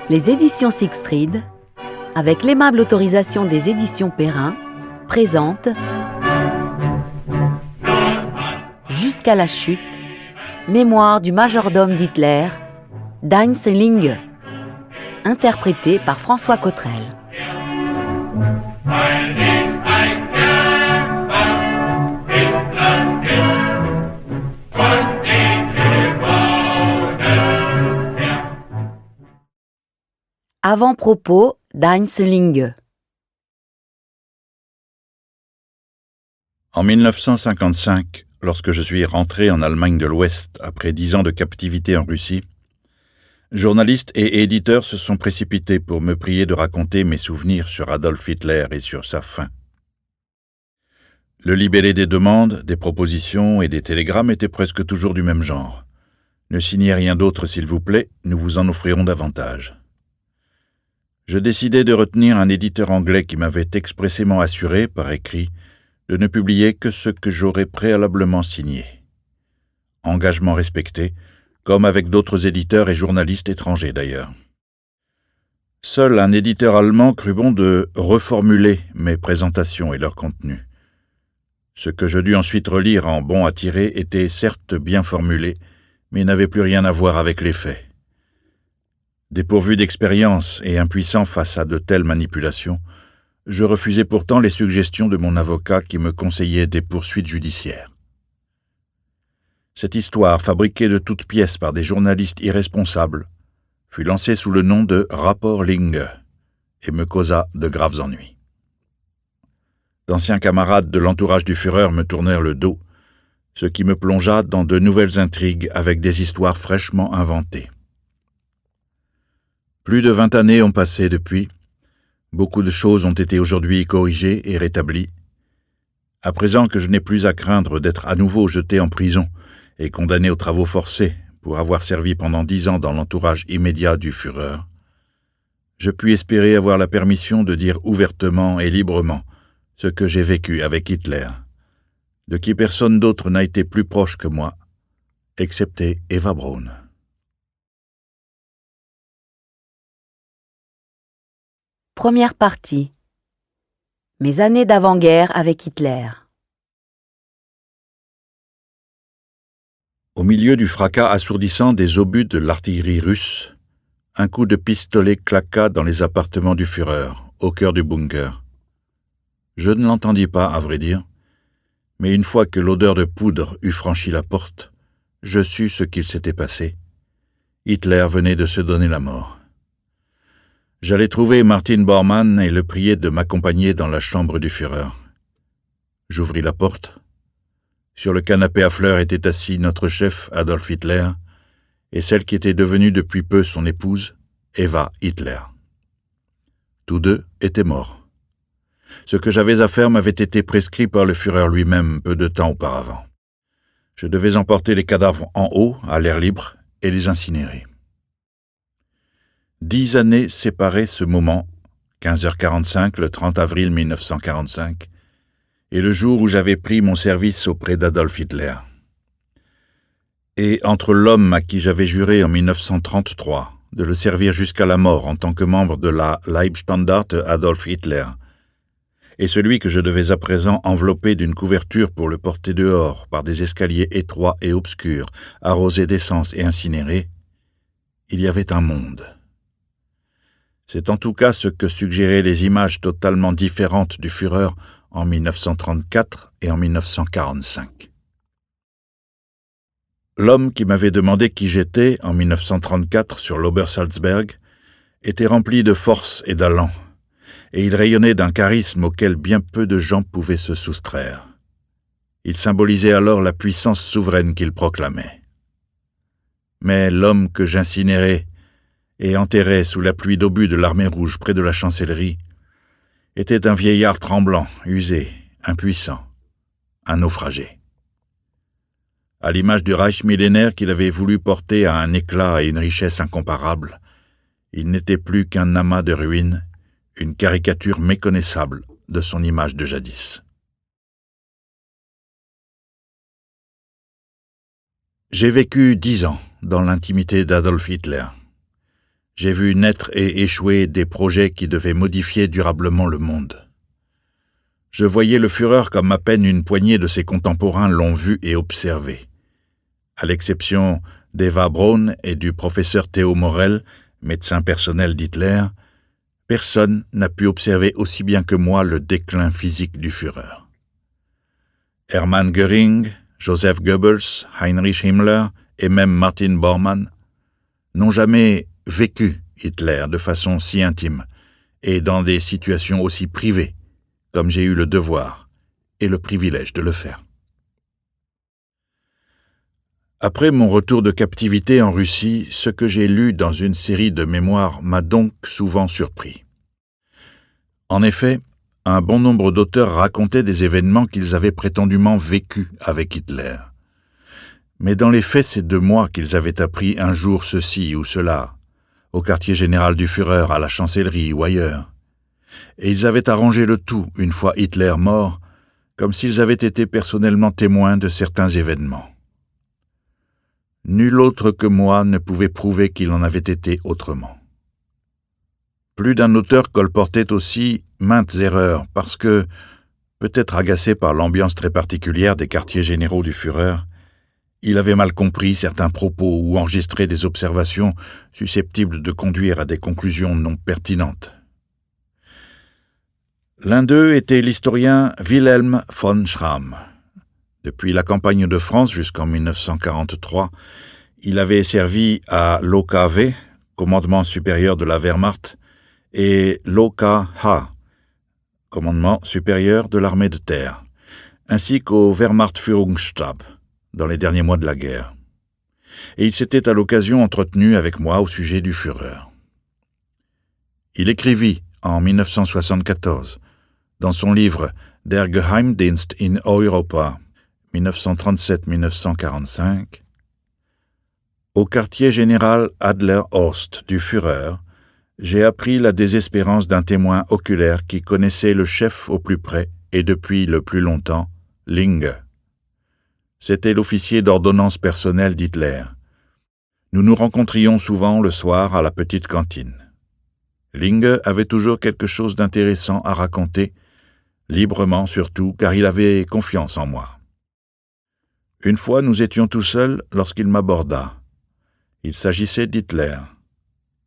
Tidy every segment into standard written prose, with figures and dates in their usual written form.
Les éditions Siegfried, avec l'aimable autorisation des éditions Perrin, présentent Jusqu'à la chute, mémoire du majordome d'Hitler, d'Heinz Linge, interprété par François Cottrell. Avant-propos d'Heinz Linge. En 1955, lorsque je suis rentré en Allemagne de l'Ouest après 10 ans de captivité en Russie, journalistes et éditeurs se sont précipités pour me prier de raconter mes souvenirs sur Adolf Hitler et sur sa fin. Le libellé des demandes, des propositions et des télégrammes était presque toujours du même genre. Ne signez rien d'autre, s'il vous plaît, nous vous en offrirons davantage. Je décidai de retenir un éditeur anglais qui m'avait expressément assuré, par écrit, de ne publier que ce que j'aurais préalablement signé. Engagement respecté, comme avec d'autres éditeurs et journalistes étrangers d'ailleurs. Seul un éditeur allemand crut bon de reformuler mes présentations et leur contenu. Ce que je dus ensuite relire en bon à tirer était certes bien formulé, mais n'avait plus rien à voir avec les faits. Dépourvu d'expérience et impuissant face à de telles manipulations, je refusai pourtant les suggestions de mon avocat qui me conseillait des poursuites judiciaires. Cette histoire, fabriquée de toutes pièces par des journalistes irresponsables, fut lancée sous le nom de « Rapport Linge » et me causa de graves ennuis. D'anciens camarades de l'entourage du Führer me tournèrent le dos, ce qui me plongea dans de nouvelles intrigues avec des histoires fraîchement inventées. Plus de 20 années ont passé depuis. Beaucoup de choses ont été aujourd'hui corrigées et rétablies. À présent que je n'ai plus à craindre d'être à nouveau jeté en prison et condamné aux travaux forcés pour avoir servi pendant 10 ans dans l'entourage immédiat du Führer, je puis espérer avoir la permission de dire ouvertement et librement ce que j'ai vécu avec Hitler, de qui personne d'autre n'a été plus proche que moi, excepté Eva Braun. Première partie. Mes années d'avant-guerre avec Hitler. Au milieu du fracas assourdissant des obus de l'artillerie russe, un coup de pistolet claqua dans les appartements du Führer, au cœur du bunker. Je ne l'entendis pas, à vrai dire, mais une fois que l'odeur de poudre eut franchi la porte, je sus ce qu'il s'était passé. Hitler venait de se donner la mort. J'allai trouver Martin Bormann et le prier de m'accompagner dans la chambre du Führer. J'ouvris la porte. Sur le canapé à fleurs était assis notre chef Adolf Hitler et celle qui était devenue depuis peu son épouse, Eva Hitler. Tous deux étaient morts. Ce que j'avais à faire m'avait été prescrit par le Führer lui-même peu de temps auparavant. Je devais emporter les cadavres en haut, à l'air libre, et les incinérer. 10 années séparaient ce moment, 15h45, le 30 avril 1945, et le jour où j'avais pris mon service auprès d'Adolf Hitler. Et entre l'homme à qui j'avais juré en 1933 de le servir jusqu'à la mort en tant que membre de la Leibstandarte Adolf Hitler, et celui que je devais à présent envelopper d'une couverture pour le porter dehors par des escaliers étroits et obscurs, arrosés d'essence et incinérés, il y avait un monde. C'est en tout cas ce que suggéraient les images totalement différentes du Führer en 1934 et en 1945. L'homme qui m'avait demandé qui j'étais en 1934 sur l'Obersalzberg était rempli de force et d'allant, et il rayonnait d'un charisme auquel bien peu de gens pouvaient se soustraire. Il symbolisait alors la puissance souveraine qu'il proclamait. Mais l'homme que j'incinérais et enterré sous la pluie d'obus de l'armée rouge près de la chancellerie, était un vieillard tremblant, usé, impuissant, un naufragé. À l'image du Reich millénaire qu'il avait voulu porter à un éclat et une richesse incomparables, il n'était plus qu'un amas de ruines, une caricature méconnaissable de son image de jadis. J'ai vécu 10 ans dans l'intimité d'Adolf Hitler. J'ai vu naître et échouer des projets qui devaient modifier durablement le monde. Je voyais le Führer comme à peine une poignée de ses contemporains l'ont vu et observé. À l'exception d'Eva Braun et du professeur Theo Morel, médecin personnel d'Hitler, personne n'a pu observer aussi bien que moi le déclin physique du Führer. Hermann Göring, Joseph Goebbels, Heinrich Himmler et même Martin Bormann n'ont jamais vécu Hitler de façon si intime et dans des situations aussi privées comme j'ai eu le devoir et le privilège de le faire. Après mon retour de captivité en Russie, ce que j'ai lu dans une série de mémoires m'a donc souvent surpris. En effet, un bon nombre d'auteurs racontaient des événements qu'ils avaient prétendument vécus avec Hitler. Mais dans les faits, c'est de moi qu'ils avaient appris un jour ceci ou cela, au quartier général du Führer, à la chancellerie ou ailleurs. Et ils avaient arrangé le tout, une fois Hitler mort, comme s'ils avaient été personnellement témoins de certains événements. Nul autre que moi ne pouvait prouver qu'il en avait été autrement. Plus d'un auteur colportait aussi maintes erreurs, parce que, peut-être agacé par l'ambiance très particulière des quartiers généraux du Führer, il avait mal compris certains propos ou enregistré des observations susceptibles de conduire à des conclusions non pertinentes. L'un d'eux était l'historien Wilhelm von Schramm. Depuis la campagne de France jusqu'en 1943, il avait servi à l'OKW, commandement supérieur de la Wehrmacht, et l'OKH, commandement supérieur de l'armée de terre, ainsi qu'au Wehrmachtführungsstab, dans les derniers mois de la guerre. Et il s'était à l'occasion entretenu avec moi au sujet du Führer. Il écrivit en 1974, dans son livre « Der Geheimdienst in Europa » 1937-1945, au quartier général Adler-Horst du Führer, j'ai appris la désespérance d'un témoin oculaire qui connaissait le chef au plus près et depuis le plus longtemps, Linge. C'était l'officier d'ordonnance personnelle d'Hitler. Nous nous rencontrions souvent le soir à la petite cantine. Linge avait toujours quelque chose d'intéressant à raconter, librement surtout, car il avait confiance en moi. Une fois, nous étions tout seuls lorsqu'il m'aborda. Il s'agissait d'Hitler.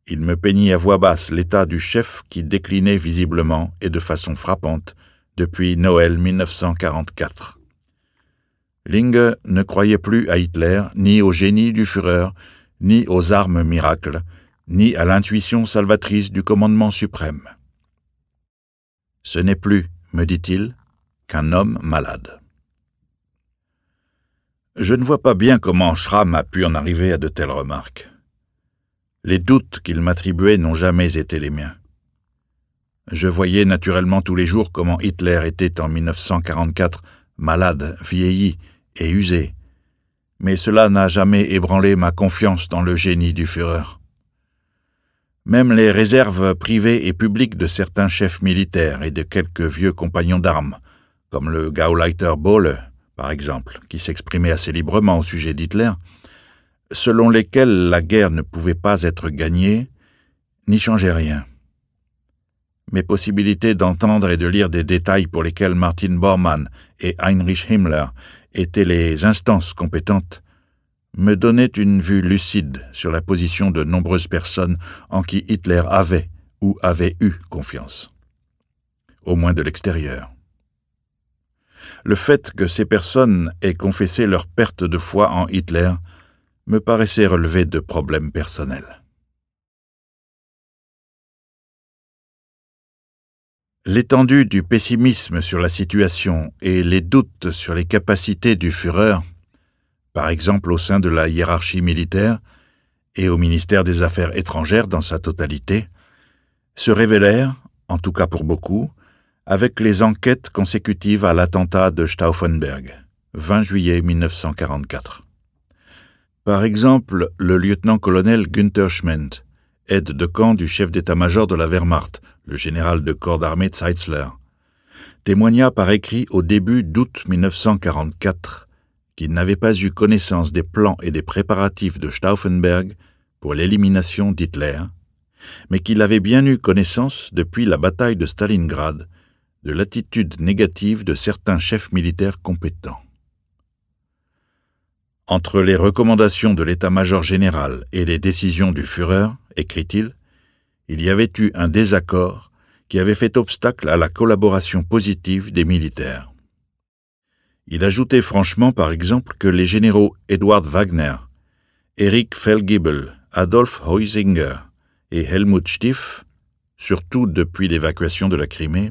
Il me peignit à voix basse l'état du chef qui déclinait visiblement et de façon frappante depuis Noël 1944. Linge ne croyait plus à Hitler, ni au génie du Führer, ni aux armes miracles, ni à l'intuition salvatrice du commandement suprême. Ce n'est plus, me dit-il, qu'un homme malade. Je ne vois pas bien comment Schramm a pu en arriver à de telles remarques. Les doutes qu'il m'attribuait n'ont jamais été les miens. Je voyais naturellement tous les jours comment Hitler était en 1944 malade, vieilli et usé, mais cela n'a jamais ébranlé ma confiance dans le génie du Führer. Même les réserves privées et publiques de certains chefs militaires et de quelques vieux compagnons d'armes, comme le Gauleiter Bohle, par exemple, qui s'exprimait assez librement au sujet d'Hitler, selon lesquels la guerre ne pouvait pas être gagnée, n'y changeaient rien. Mes possibilités d'entendre et de lire des détails pour lesquels Martin Bormann et Heinrich Himmler étaient les instances compétentes me donnaient une vue lucide sur la position de nombreuses personnes en qui Hitler avait ou avait eu confiance, au moins de l'extérieur. Le fait que ces personnes aient confessé leur perte de foi en Hitler me paraissait relever de problèmes personnels. L'étendue du pessimisme sur la situation et les doutes sur les capacités du Führer, par exemple au sein de la hiérarchie militaire et au ministère des Affaires étrangères dans sa totalité, se révélèrent, en tout cas pour beaucoup, avec les enquêtes consécutives à l'attentat de Stauffenberg, 20 juillet 1944. Par exemple, le lieutenant-colonel Günther Schment, aide de camp du chef d'état-major de la Wehrmacht, le général de corps d'armée Zeitzler, témoigna par écrit au début d'août 1944 qu'il n'avait pas eu connaissance des plans et des préparatifs de Stauffenberg pour l'élimination d'Hitler, mais qu'il avait bien eu connaissance depuis la bataille de Stalingrad de l'attitude négative de certains chefs militaires compétents. Entre les recommandations de l'état-major général et les décisions du Führer, écrit-il, il y avait eu un désaccord qui avait fait obstacle à la collaboration positive des militaires. Il ajoutait franchement, par exemple, que les généraux Eduard Wagner, Erich Feldgiebel, Adolf Heusinger et Helmut Stief, surtout depuis l'évacuation de la Crimée,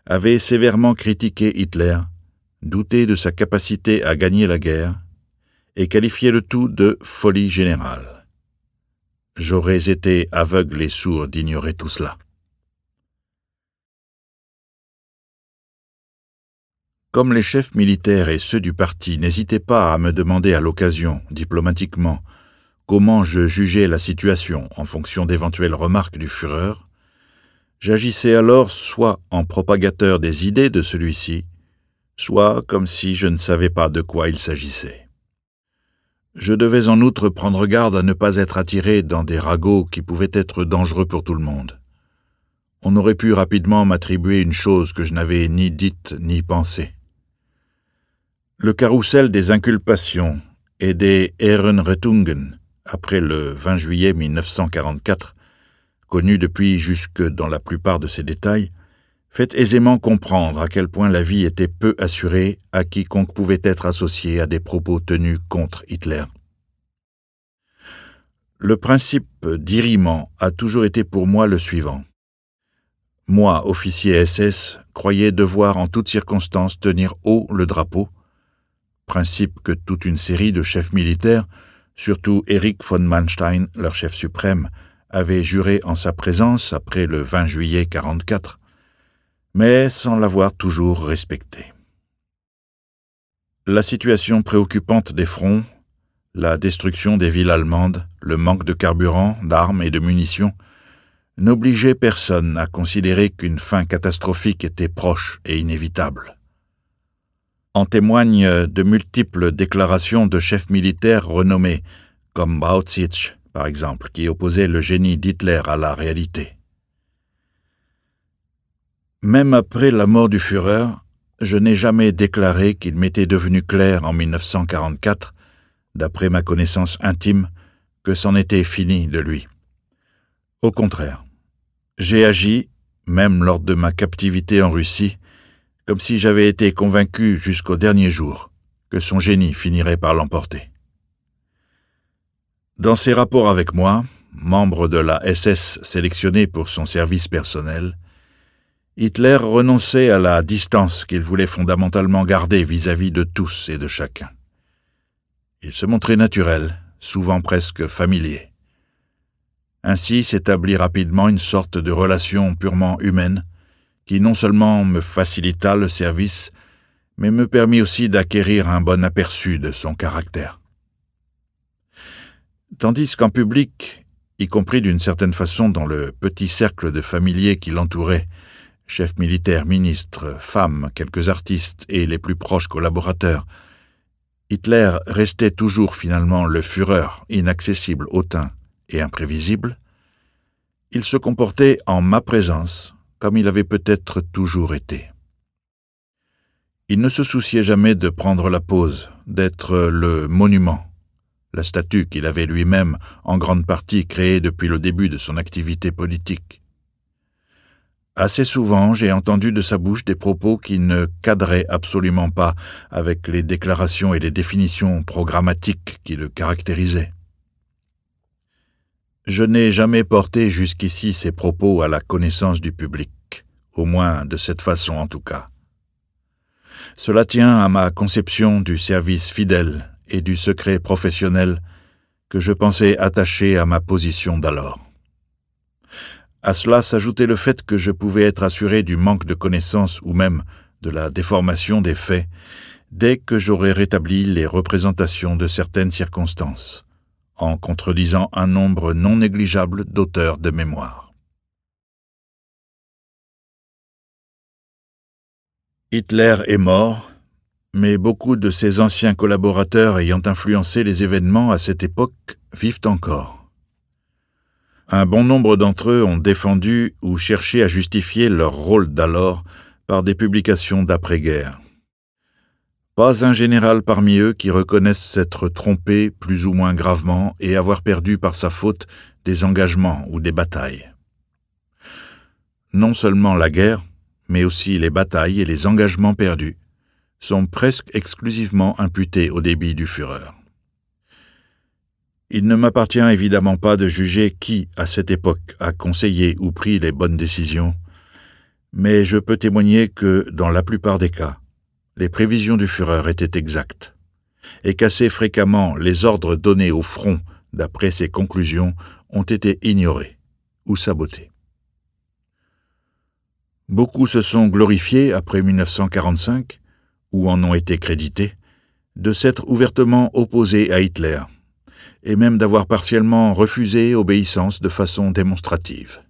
avaient sévèrement critiqué Hitler, douté de sa capacité à gagner la guerre, et qualifié le tout de folie générale. J'aurais été aveugle et sourd d'ignorer tout cela. Comme les chefs militaires et ceux du parti n'hésitaient pas à me demander à l'occasion, diplomatiquement, comment je jugeais la situation en fonction d'éventuelles remarques du Führer, j'agissais alors soit en propagateur des idées de celui-ci, soit comme si je ne savais pas de quoi il s'agissait. Je devais en outre prendre garde à ne pas être attiré dans des ragots qui pouvaient être dangereux pour tout le monde. On aurait pu rapidement m'attribuer une chose que je n'avais ni dite ni pensée. Le carrousel des inculpations et des Ehrenrettungen, après le 20 juillet 1944, connu depuis jusque dans la plupart de ses détails, fait aisément comprendre à quel point la vie était peu assurée à quiconque pouvait être associé à des propos tenus contre Hitler. Le principe d'irriement a toujours été pour moi le suivant. Moi, officier SS, croyais devoir en toutes circonstances tenir haut le drapeau, principe que toute une série de chefs militaires, surtout Erich von Manstein, leur chef suprême, avait juré en sa présence après le 20 juillet 1944, mais sans l'avoir toujours respecté. La situation préoccupante des fronts, la destruction des villes allemandes, le manque de carburant, d'armes et de munitions, n'obligeaient personne à considérer qu'une fin catastrophique était proche et inévitable. En témoignent de multiples déclarations de chefs militaires renommés, comme Brautzitsch, par exemple, qui opposait le génie d'Hitler à la réalité. Même après la mort du Führer, je n'ai jamais déclaré qu'il m'était devenu clair en 1944, d'après ma connaissance intime, que c'en était fini de lui. Au contraire, j'ai agi, même lors de ma captivité en Russie, comme si j'avais été convaincu jusqu'au dernier jour que son génie finirait par l'emporter. Dans ses rapports avec moi, membre de la SS sélectionné pour son service personnel, Hitler renonçait à la distance qu'il voulait fondamentalement garder vis-à-vis de tous et de chacun. Il se montrait naturel, souvent presque familier. Ainsi s'établit rapidement une sorte de relation purement humaine qui non seulement me facilita le service, mais me permit aussi d'acquérir un bon aperçu de son caractère. Tandis qu'en public, y compris d'une certaine façon dans le petit cercle de familiers qui l'entouraient, chefs militaires, ministres, femmes, quelques artistes et les plus proches collaborateurs, Hitler restait toujours finalement le Führer, inaccessible, hautain et imprévisible. Il se comportait en ma présence comme il avait peut-être toujours été. Il ne se souciait jamais de prendre la pose, d'être le monument, la statue qu'il avait lui-même en grande partie créée depuis le début de son activité politique. Assez souvent, j'ai entendu de sa bouche des propos qui ne cadraient absolument pas avec les déclarations et les définitions programmatiques qui le caractérisaient. Je n'ai jamais porté jusqu'ici ces propos à la connaissance du public, au moins de cette façon en tout cas. Cela tient à ma conception du service fidèle et du secret professionnel que je pensais attaché à ma position d'alors. À cela s'ajoutait le fait que je pouvais être assuré du manque de connaissances ou même de la déformation des faits dès que j'aurais rétabli les représentations de certaines circonstances, en contredisant un nombre non négligeable d'auteurs de mémoire. Hitler est mort, mais beaucoup de ses anciens collaborateurs ayant influencé les événements à cette époque vivent encore. Un bon nombre d'entre eux ont défendu ou cherché à justifier leur rôle d'alors par des publications d'après-guerre. Pas un général parmi eux qui reconnaisse s'être trompé plus ou moins gravement et avoir perdu par sa faute des engagements ou des batailles. Non seulement la guerre, mais aussi les batailles et les engagements perdus sont presque exclusivement imputés au débit du Führer. Il ne m'appartient évidemment pas de juger qui, à cette époque, a conseillé ou pris les bonnes décisions, mais je peux témoigner que, dans la plupart des cas, les prévisions du Führer étaient exactes, et qu'assez fréquemment les ordres donnés au front d'après ses conclusions ont été ignorés ou sabotés. Beaucoup se sont glorifiés après 1945, ou en ont été crédités, de s'être ouvertement opposés à Hitler, et même d'avoir partiellement refusé obéissance de façon démonstrative.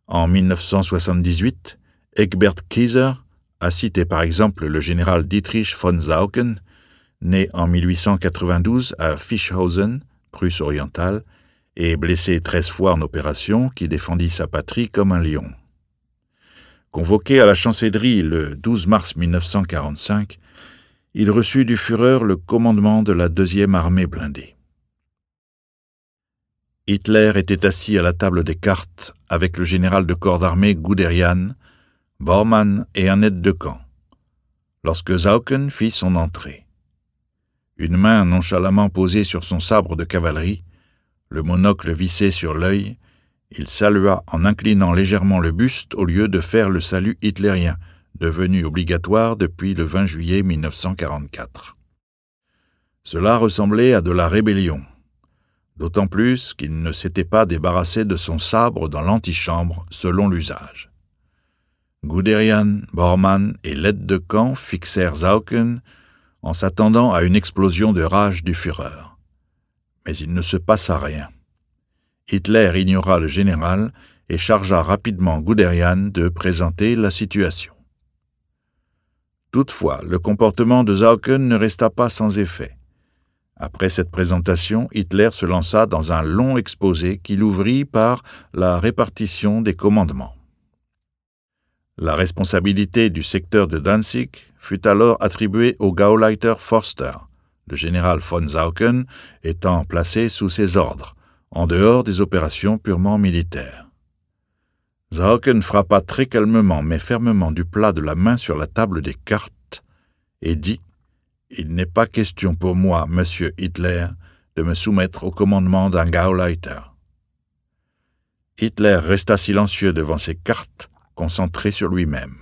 En 1978, Egbert Kieser a cité par exemple le général Dietrich von Saucken, né en 1892 à Fischhausen, Prusse orientale, et blessé 13 fois en opération, qui défendit sa patrie comme un lion. Convoqué à la chancellerie le 12 mars 1945, il reçut du Führer le commandement de la 2e armée blindée. Hitler était assis à la table des cartes avec le général de corps d'armée Guderian, Bormann et un aide de camp, lorsque Saucken fit son entrée. Une main nonchalamment posée sur son sabre de cavalerie, le monocle vissé sur l'œil, il salua en inclinant légèrement le buste au lieu de faire le salut hitlérien, devenu obligatoire depuis le 20 juillet 1944. Cela ressemblait à de la rébellion, d'autant plus qu'il ne s'était pas débarrassé de son sabre dans l'antichambre selon l'usage. Guderian, Bormann et l'aide de camp fixèrent Saucken en s'attendant à une explosion de rage du Führer. Mais il ne se passa rien. Hitler ignora le général et chargea rapidement Guderian de présenter la situation. Toutefois, le comportement de Saucken ne resta pas sans effet. Après cette présentation, Hitler se lança dans un long exposé qu'il ouvrit par la répartition des commandements. La responsabilité du secteur de Danzig fut alors attribuée au Gauleiter Forster, le général von Saucken étant placé sous ses ordres, en dehors des opérations purement militaires. Saucken frappa très calmement mais fermement du plat de la main sur la table des cartes et dit « Il n'est pas question pour moi, monsieur Hitler, de me soumettre au commandement d'un Gauleiter. » Hitler resta silencieux devant ses cartes, concentré sur lui-même.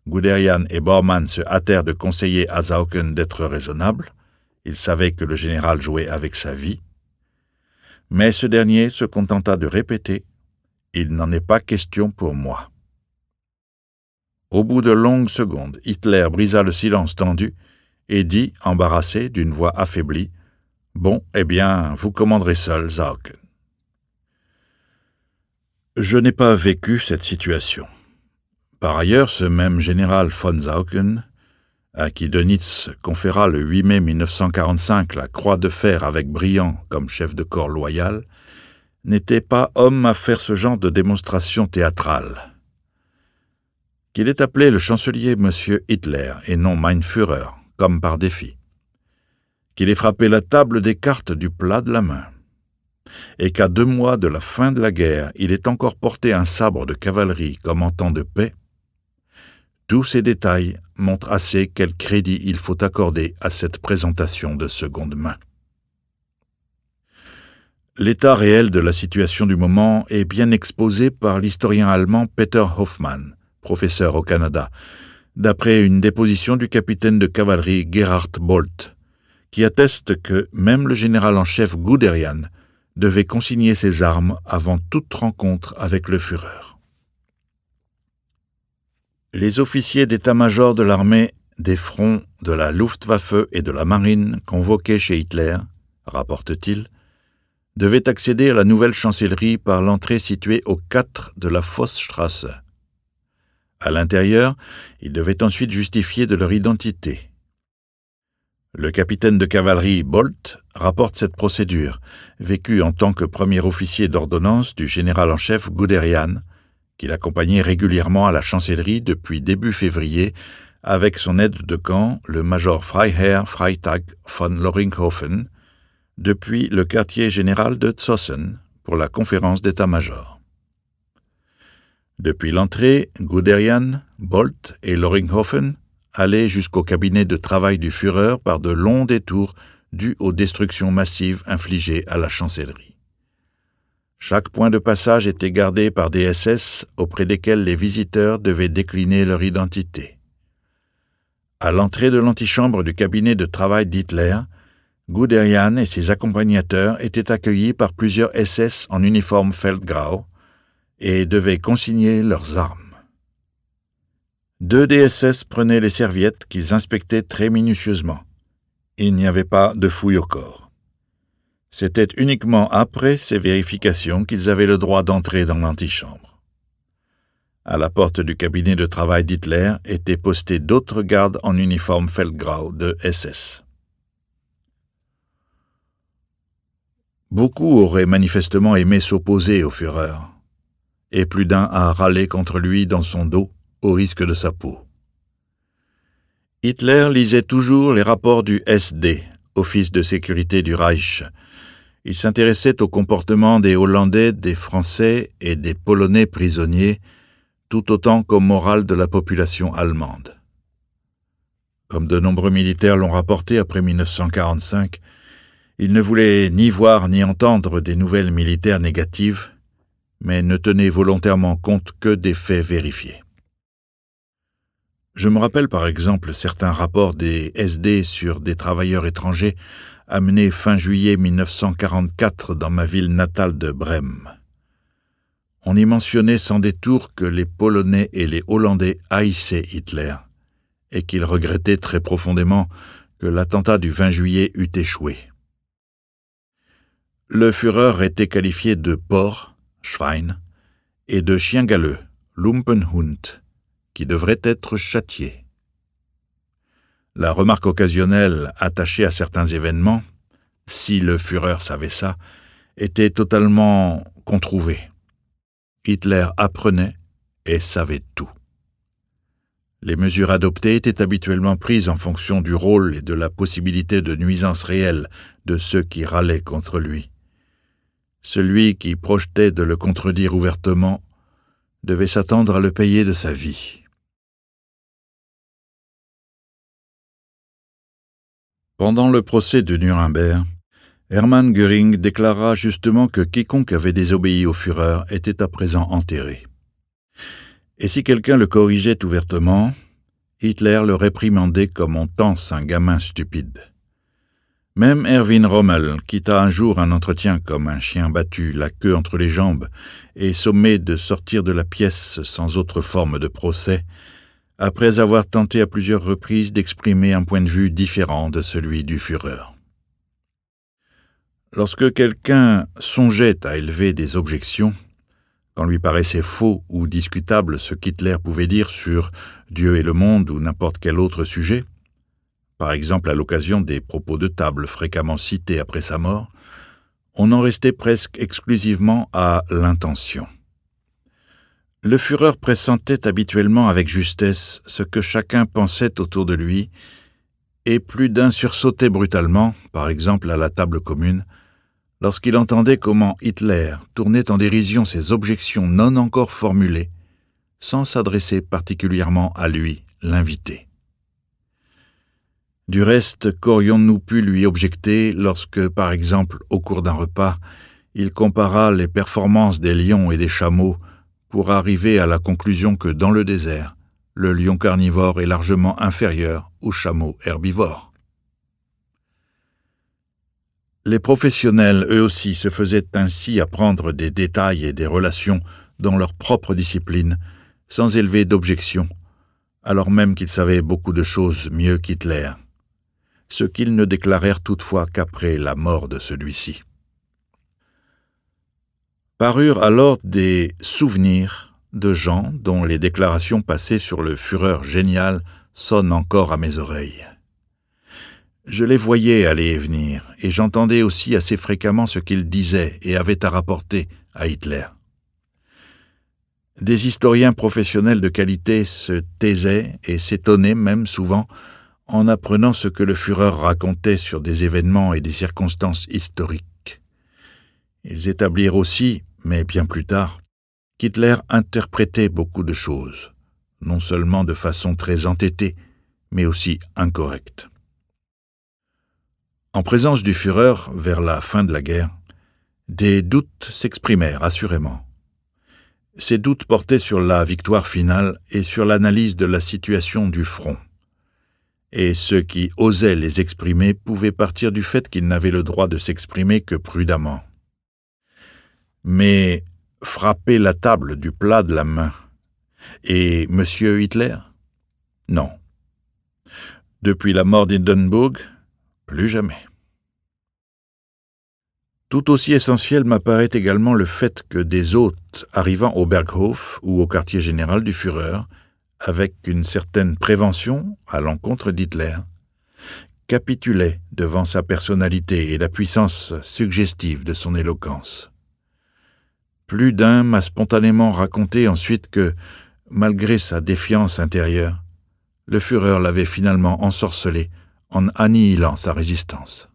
Guderian et Bormann se hâtèrent de conseiller à Saucken d'être raisonnable. Ils savaient que le général jouait avec sa vie. Mais ce dernier se contenta de répéter « Il n'en est pas question pour moi. » Au bout de longues secondes, Hitler brisa le silence tendu et dit, embarrassé, d'une voix affaiblie, « Bon, eh bien, vous commanderez seul, Saucken. » Je n'ai pas vécu cette situation. Par ailleurs, ce même général von Saucken, à qui Dönitz conféra le 8 mai 1945 la croix de fer avec Briand comme chef de corps loyal, n'était pas homme à faire ce genre de démonstration théâtrale. Qu'il ait appelé le chancelier Monsieur Hitler et non Mein Führer, comme par défi. Qu'il ait frappé la table des cartes du plat de la main. Et qu'à 2 mois de la fin de la guerre, il ait encore porté un sabre de cavalerie comme en temps de paix, tous ces détails montrent assez quel crédit il faut accorder à cette présentation de seconde main. L'état réel de la situation du moment est bien exposé par l'historien allemand Peter Hoffmann, professeur au Canada, d'après une déposition du capitaine de cavalerie Gerhard Bolt, qui atteste que même le général en chef Guderian devait consigner ses armes avant toute rencontre avec le Führer. Les officiers d'état-major de l'armée, des fronts, de la Luftwaffe et de la marine convoqués chez Hitler, rapporte-t-il, devaient accéder à la nouvelle chancellerie par l'entrée située au 4 de la Vossstrasse. À l'intérieur, ils devaient ensuite justifier de leur identité. Le capitaine de cavalerie Bolt rapporte cette procédure, vécue en tant que premier officier d'ordonnance du général en chef Guderian, qui l'accompagnait régulièrement à la chancellerie depuis début février avec son aide de camp, le major Freiherr Freitag von Loringhofen, depuis le quartier général de Zossen pour la conférence d'état-major. Depuis l'entrée, Guderian, Bolt et Loringhofen allaient jusqu'au cabinet de travail du Führer par de longs détours dus aux destructions massives infligées à la chancellerie. Chaque point de passage était gardé par des SS auprès desquels les visiteurs devaient décliner leur identité. À l'entrée de l'antichambre du cabinet de travail d'Hitler, Guderian et ses accompagnateurs étaient accueillis par plusieurs SS en uniforme Feldgrau et devaient consigner leurs armes. 2 des SS prenaient les serviettes qu'ils inspectaient très minutieusement. Il n'y avait pas de fouille au corps. C'était uniquement après ces vérifications qu'ils avaient le droit d'entrer dans l'antichambre. À la porte du cabinet de travail d'Hitler étaient postés d'autres gardes en uniforme Feldgrau de SS. Beaucoup auraient manifestement aimé s'opposer au Führer, et plus d'un a râlé contre lui dans son dos au risque de sa peau. Hitler lisait toujours les rapports du SD, Office de sécurité du Reich. Il s'intéressait au comportement des Hollandais, des Français et des Polonais prisonniers, tout autant qu'au moral de la population allemande. Comme de nombreux militaires l'ont rapporté après 1945, il ne voulait ni voir ni entendre des nouvelles militaires négatives, mais ne tenait volontairement compte que des faits vérifiés. Je me rappelle par exemple certains rapports des SD sur des travailleurs étrangers amenés fin juillet 1944 dans ma ville natale de Brême. On y mentionnait sans détour que les Polonais et les Hollandais haïssaient Hitler et qu'ils regrettaient très profondément que l'attentat du 20 juillet eût échoué. Le Führer était qualifié de porc, Schwein, et de chien galeux, Lumpenhund, qui devrait être châtié. La remarque occasionnelle attachée à certains événements, si le Führer savait ça, était totalement controuvée. Hitler apprenait et savait tout. Les mesures adoptées étaient habituellement prises en fonction du rôle et de la possibilité de nuisance réelle de ceux qui râlaient contre lui. Celui qui projetait de le contredire ouvertement devait s'attendre à le payer de sa vie. Pendant le procès de Nuremberg, Hermann Göring déclara justement que quiconque avait désobéi au Führer était à présent enterré. Et si quelqu'un le corrigeait ouvertement, Hitler le réprimandait comme on tance un gamin stupide. Même Erwin Rommel quitta un jour un entretien comme un chien battu, la queue entre les jambes, et sommé de sortir de la pièce sans autre forme de procès, après avoir tenté à plusieurs reprises d'exprimer un point de vue différent de celui du Führer. Lorsque quelqu'un songeait à élever des objections, quand lui paraissait faux ou discutable ce qu'Hitler pouvait dire sur Dieu et le monde ou n'importe quel autre sujet, par exemple à l'occasion des propos de table fréquemment cités après sa mort, on en restait presque exclusivement à l'intention. Le Führer pressentait habituellement avec justesse ce que chacun pensait autour de lui, et plus d'un sursautait brutalement, par exemple à la table commune, lorsqu'il entendait comment Hitler tournait en dérision ses objections non encore formulées, sans s'adresser particulièrement à lui, l'invité. Du reste, qu'aurions-nous pu lui objecter lorsque, par exemple, au cours d'un repas, il compara les performances des lions et des chameaux pour arriver à la conclusion que dans le désert, le lion carnivore est largement inférieur au chameau herbivore. Les professionnels, eux aussi, se faisaient ainsi apprendre des détails et des relations dans leur propre discipline, sans élever d'objections, alors même qu'ils savaient beaucoup de choses mieux qu'Hitler, ce qu'ils ne déclarèrent toutefois qu'après la mort de celui-ci. Parurent alors des souvenirs de gens dont les déclarations passées sur le Führer génial sonnent encore à mes oreilles. Je les voyais aller et venir, et j'entendais aussi assez fréquemment ce qu'ils disaient et avaient à rapporter à Hitler. Des historiens professionnels de qualité se taisaient et s'étonnaient même souvent en apprenant ce que le Führer racontait sur des événements et des circonstances historiques. Ils établirent aussi, mais bien plus tard, qu'Hitler interprétait beaucoup de choses, non seulement de façon très entêtée, mais aussi incorrecte. En présence du Führer, vers la fin de la guerre, des doutes s'exprimèrent assurément. Ces doutes portaient sur la victoire finale et sur l'analyse de la situation du front. Et ceux qui osaient les exprimer pouvaient partir du fait qu'ils n'avaient le droit de s'exprimer que prudemment. Mais frapper la table du plat de la main. Et M. Hitler ? Non. Depuis la mort d'Hindenburg, plus jamais. Tout aussi essentiel m'apparaît également le fait que des hôtes arrivant au Berghof ou au quartier général du Führer, avec une certaine prévention à l'encontre d'Hitler, capitulaient devant sa personnalité et la puissance suggestive de son éloquence. Plus d'un m'a spontanément raconté ensuite que, malgré sa défiance intérieure, le Führer l'avait finalement ensorcelé en annihilant sa résistance.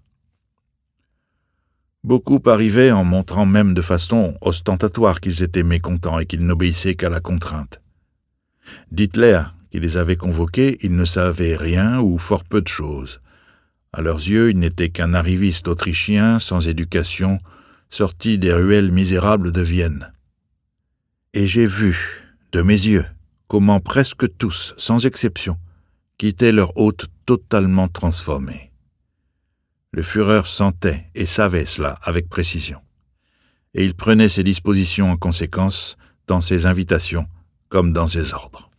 Beaucoup arrivaient en montrant même de façon ostentatoire qu'ils étaient mécontents et qu'ils n'obéissaient qu'à la contrainte. D'Hitler, qui les avait convoqués, ils ne savaient rien ou fort peu de choses. À leurs yeux, il n'était qu'un arriviste autrichien sans éducation, sorti des ruelles misérables de Vienne. Et j'ai vu, de mes yeux, comment presque tous, sans exception, quittaient leur hôte totalement transformé. Le Führer sentait et savait cela avec précision. Et il prenait ses dispositions en conséquence, dans ses invitations comme dans ses ordres.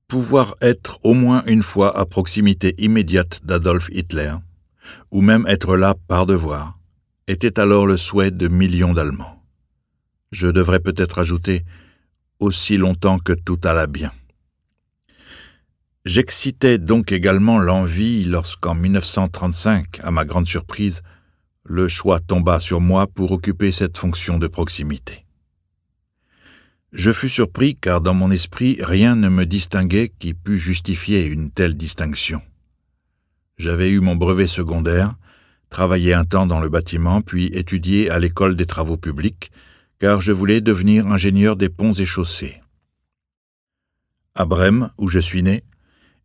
Pouvoir être au moins une fois à proximité immédiate d'Adolf Hitler, ou même être là par devoir, était alors le souhait de millions d'Allemands. Je devrais peut-être ajouter aussi longtemps que tout alla bien. J'excitais donc également l'envie lorsqu'en 1935, à ma grande surprise, le choix tomba sur moi pour occuper cette fonction de proximité. Je fus surpris car dans mon esprit, rien ne me distinguait qui pût justifier une telle distinction. J'avais eu mon brevet secondaire, travaillé un temps dans le bâtiment, puis étudié à l'école des travaux publics, car je voulais devenir ingénieur des ponts et chaussées. À Brême, où je suis né,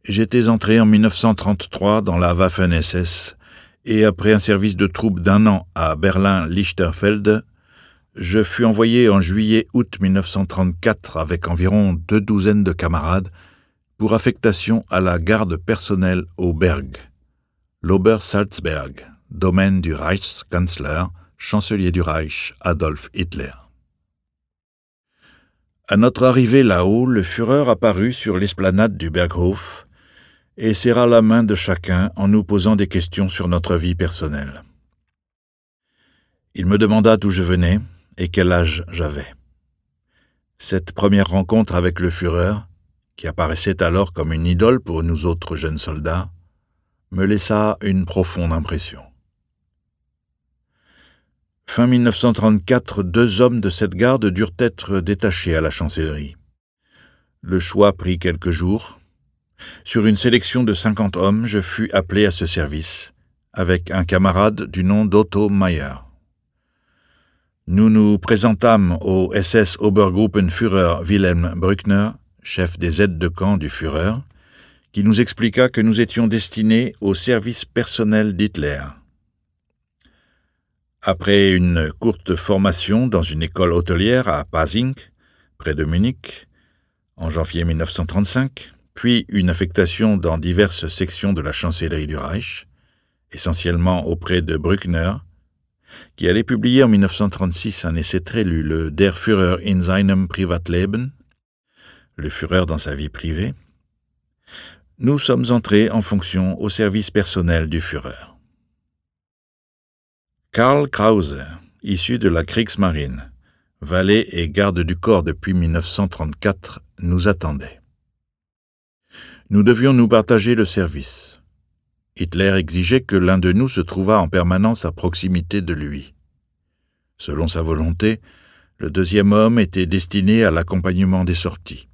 j'étais entré en 1933 dans la Waffen-SS, et après un service de troupe d'1 an à Berlin-Lichterfelde, je fus envoyé en juillet-août 1934 avec environ 2 de camarades pour affectation à la garde personnelle au Berg, l'Obersalzberg, domaine du Reichskanzler, chancelier du Reich, Adolf Hitler. À notre arrivée là-haut, le Führer apparut sur l'esplanade du Berghof et serra la main de chacun en nous posant des questions sur notre vie personnelle. Il me demanda d'où je venais et quel âge j'avais. Cette première rencontre avec le Führer, qui apparaissait alors comme une idole pour nous autres jeunes soldats, me laissa une profonde impression. Fin 1934, 2 hommes de cette garde durent être détachés à la chancellerie. Le choix prit quelques jours. Sur une sélection de 50 hommes, je fus appelé à ce service, avec un camarade du nom d'Otto Meyer. Nous nous présentâmes au SS Obergruppenführer Wilhelm Brückner, chef des aides de camp du Führer, qui nous expliqua que nous étions destinés au service personnel d'Hitler. Après une courte formation dans une école hôtelière à Pasing, près de Munich, en janvier 1935, puis une affectation dans diverses sections de la chancellerie du Reich, essentiellement auprès de Brückner, qui allait publier en 1936 un essai très lu, le Der Führer in seinem Privatleben, le Führer dans sa vie privée, nous sommes entrés en fonction au service personnel du Führer. Karl Krause, issu de la Kriegsmarine, valet et garde du corps depuis 1934, nous attendait. Nous devions nous partager le service. Hitler exigeait que l'un de nous se trouvât en permanence à proximité de lui. Selon sa volonté, le deuxième homme était destiné à l'accompagnement des sorties.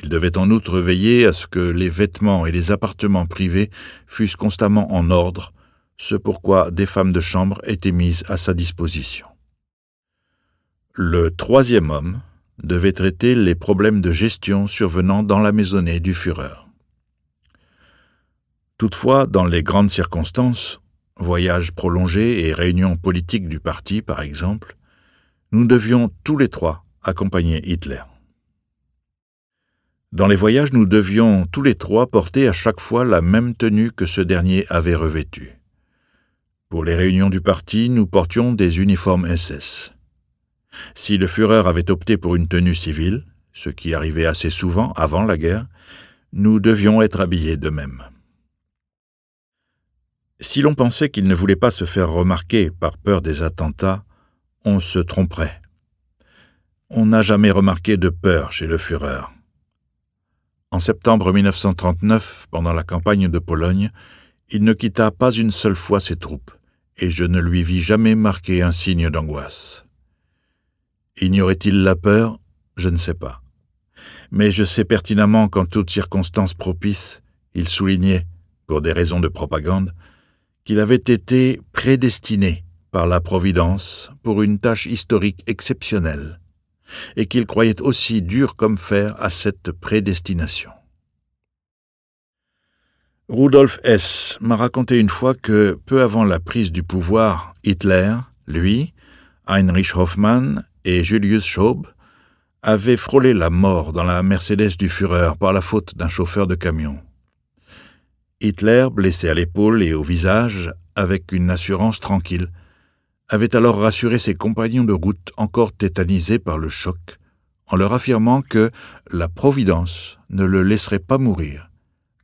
Il devait en outre veiller à ce que les vêtements et les appartements privés fussent constamment en ordre, ce pourquoi des femmes de chambre étaient mises à sa disposition. Le troisième homme devait traiter les problèmes de gestion survenant dans la maisonnée du Führer. Toutefois, dans les grandes circonstances, voyages prolongés et réunions politiques du parti par exemple, nous devions tous les trois accompagner Hitler. Dans les voyages, nous devions tous les trois porter à chaque fois la même tenue que ce dernier avait revêtue. Pour les réunions du parti, nous portions des uniformes SS. Si le Führer avait opté pour une tenue civile, ce qui arrivait assez souvent avant la guerre, nous devions être habillés de même. Si l'on pensait qu'il ne voulait pas se faire remarquer par peur des attentats, on se tromperait. On n'a jamais remarqué de peur chez le Führer. En septembre 1939, pendant la campagne de Pologne, il ne quitta pas une seule fois ses troupes, et je ne lui vis jamais marquer un signe d'angoisse. Ignorait-il la peur ? Je ne sais pas. Mais je sais pertinemment qu'en toute circonstance propice, il soulignait, pour des raisons de propagande, qu'il avait été prédestiné par la Providence pour une tâche historique exceptionnelle, et qu'il croyait aussi dur comme fer à cette prédestination. Rudolf Hess m'a raconté une fois que, peu avant la prise du pouvoir, Hitler, lui, Heinrich Hoffmann et Julius Schaub avaient frôlé la mort dans la Mercedes du Führer par la faute d'un chauffeur de camion. Hitler, blessé à l'épaule et au visage, avec une assurance tranquille, avait alors rassuré ses compagnons de route encore tétanisés par le choc, en leur affirmant que la Providence ne le laisserait pas mourir,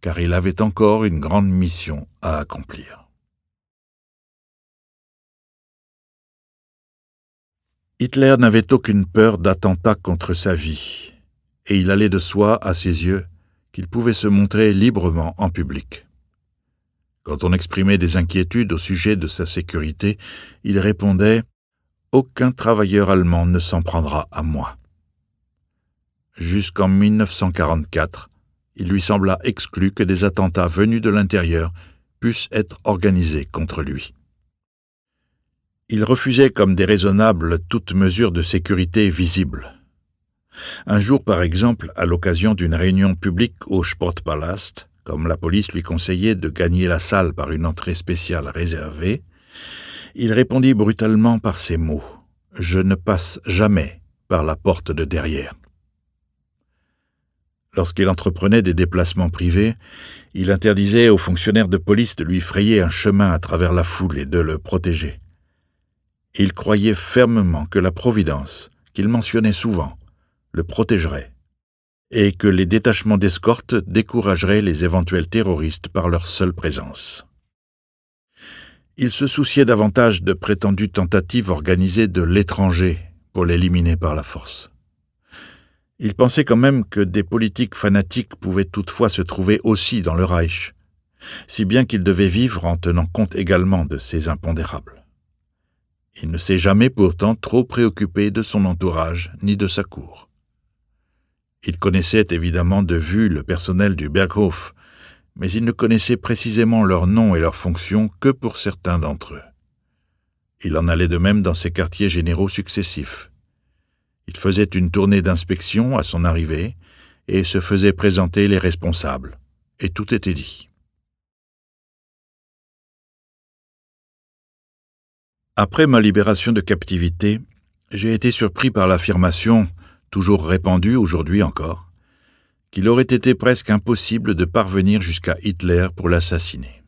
car il avait encore une grande mission à accomplir. Hitler n'avait aucune peur d'attentat contre sa vie, et il allait de soi, à ses yeux, qu'il pouvait se montrer librement en public. Quand on exprimait des inquiétudes au sujet de sa sécurité, il répondait « Aucun travailleur allemand ne s'en prendra à moi ». Jusqu'en 1944, il lui sembla exclu que des attentats venus de l'intérieur puissent être organisés contre lui. Il refusait comme déraisonnable toute mesure de sécurité visible. Un jour, par exemple, à l'occasion d'une réunion publique au Sportpalast, comme la police lui conseillait de gagner la salle par une entrée spéciale réservée, il répondit brutalement par ces mots « Je ne passe jamais par la porte de derrière ». Lorsqu'il entreprenait des déplacements privés, il interdisait aux fonctionnaires de police de lui frayer un chemin à travers la foule et de le protéger. Il croyait fermement que la Providence, qu'il mentionnait souvent, le protégerait, et que les détachements d'escorte décourageraient les éventuels terroristes par leur seule présence. Il se souciait davantage de prétendues tentatives organisées de l'étranger pour l'éliminer par la force. Il pensait quand même que des politiques fanatiques pouvaient toutefois se trouver aussi dans le Reich, si bien qu'il devait vivre en tenant compte également de ces impondérables. Il ne s'est jamais pourtant trop préoccupé de son entourage ni de sa cour. Il connaissait évidemment de vue le personnel du Berghof, mais il ne connaissait précisément leurs noms et leurs fonctions que pour certains d'entre eux. Il en allait de même dans ses quartiers généraux successifs. Il faisait une tournée d'inspection à son arrivée et se faisait présenter les responsables, et tout était dit. Après ma libération de captivité, j'ai été surpris par l'affirmation, toujours répandue aujourd'hui encore, qu'il aurait été presque impossible de parvenir jusqu'à Hitler pour l'assassiner.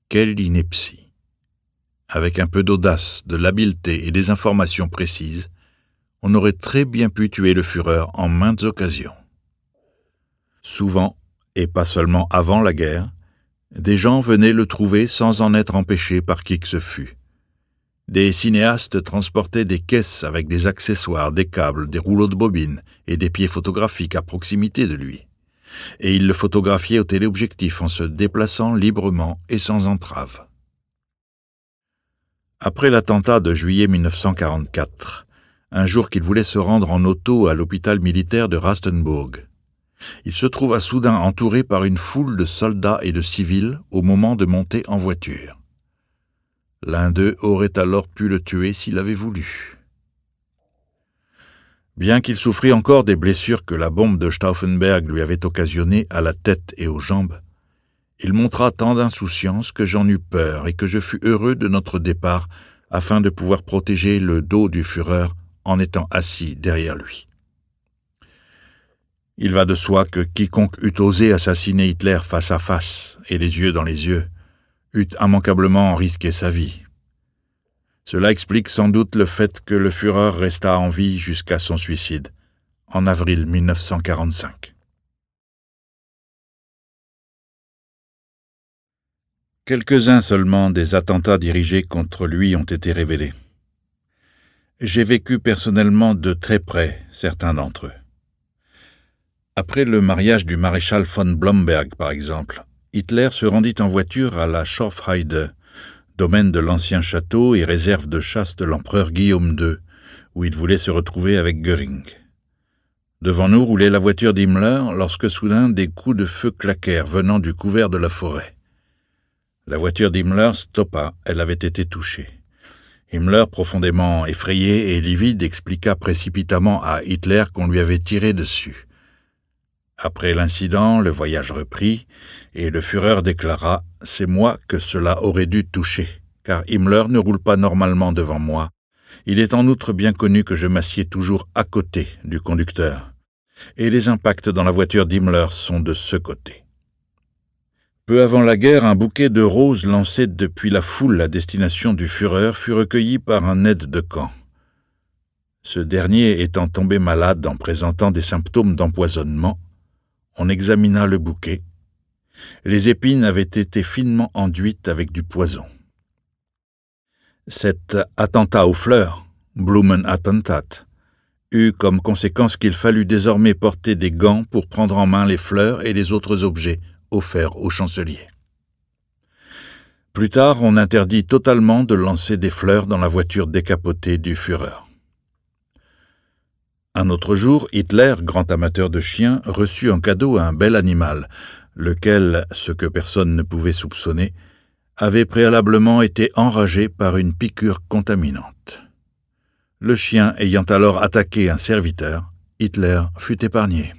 Quelle ineptie! Avec un peu d'audace, de l'habileté et des informations précises, on aurait très bien pu tuer le Führer en maintes occasions. Souvent, et pas seulement avant la guerre, des gens venaient le trouver sans en être empêchés par qui que ce fût. Des cinéastes transportaient des caisses avec des accessoires, des câbles, des rouleaux de bobines et des pieds photographiques à proximité de lui. et il le photographiait au téléobjectif en se déplaçant librement et sans entrave. Après l'attentat de juillet 1944, un jour qu'il voulait se rendre en auto à l'hôpital militaire de Rastenburg, il se trouva soudain entouré par une foule de soldats et de civils au moment de monter en voiture. L'un d'eux aurait alors pu le tuer s'il avait voulu. Bien qu'il souffrît encore des blessures que la bombe de Stauffenberg lui avait occasionnées à la tête et aux jambes, il montra tant d'insouciance que j'en eus peur et que je fus heureux de notre départ afin de pouvoir protéger le dos du Führer en étant assis derrière lui. Il va de soi que quiconque eût osé assassiner Hitler face à face et les yeux dans les yeux eût immanquablement risqué sa vie. Cela explique sans doute le fait que le Führer resta en vie jusqu'à son suicide, en avril 1945. Quelques-uns seulement des attentats dirigés contre lui ont été révélés. J'ai vécu personnellement de très près certains d'entre eux. Après le mariage du maréchal von Blomberg, par exemple, Hitler se rendit en voiture à la Schorfheide, domaine de l'ancien château et réserve de chasse de l'empereur Guillaume II, où il voulait se retrouver avec Göring. Devant nous roulait la voiture d'Himmler lorsque soudain des coups de feu claquèrent venant du couvert de la forêt. La voiture d'Himmler stoppa, elle avait été touchée. Himmler, profondément effrayé et livide, expliqua précipitamment à Hitler qu'on lui avait tiré dessus. Après l'incident, le voyage reprit, et le Führer déclara « C'est moi que cela aurait dû toucher, car Himmler ne roule pas normalement devant moi. Il est en outre bien connu que je m'assieds toujours à côté du conducteur, et les impacts dans la voiture d'Himmler sont de ce côté. » Peu avant la guerre, un bouquet de roses lancé depuis la foule à destination du Führer fut recueilli par un aide de camp. Ce dernier étant tombé malade en présentant des symptômes d'empoisonnement, on examina le bouquet. Les épines avaient été finement enduites avec du poison. Cet attentat aux fleurs, Blumenattentat, eut comme conséquence qu'il fallut désormais porter des gants pour prendre en main les fleurs et les autres objets offerts au chancelier. Plus tard, on interdit totalement de lancer des fleurs dans la voiture décapotée du Führer. Un autre jour, Hitler, grand amateur de chiens, reçut en cadeau un bel animal, lequel, ce que personne ne pouvait soupçonner, avait préalablement été enragé par une piqûre contaminante. Le chien ayant alors attaqué un serviteur, Hitler fut épargné.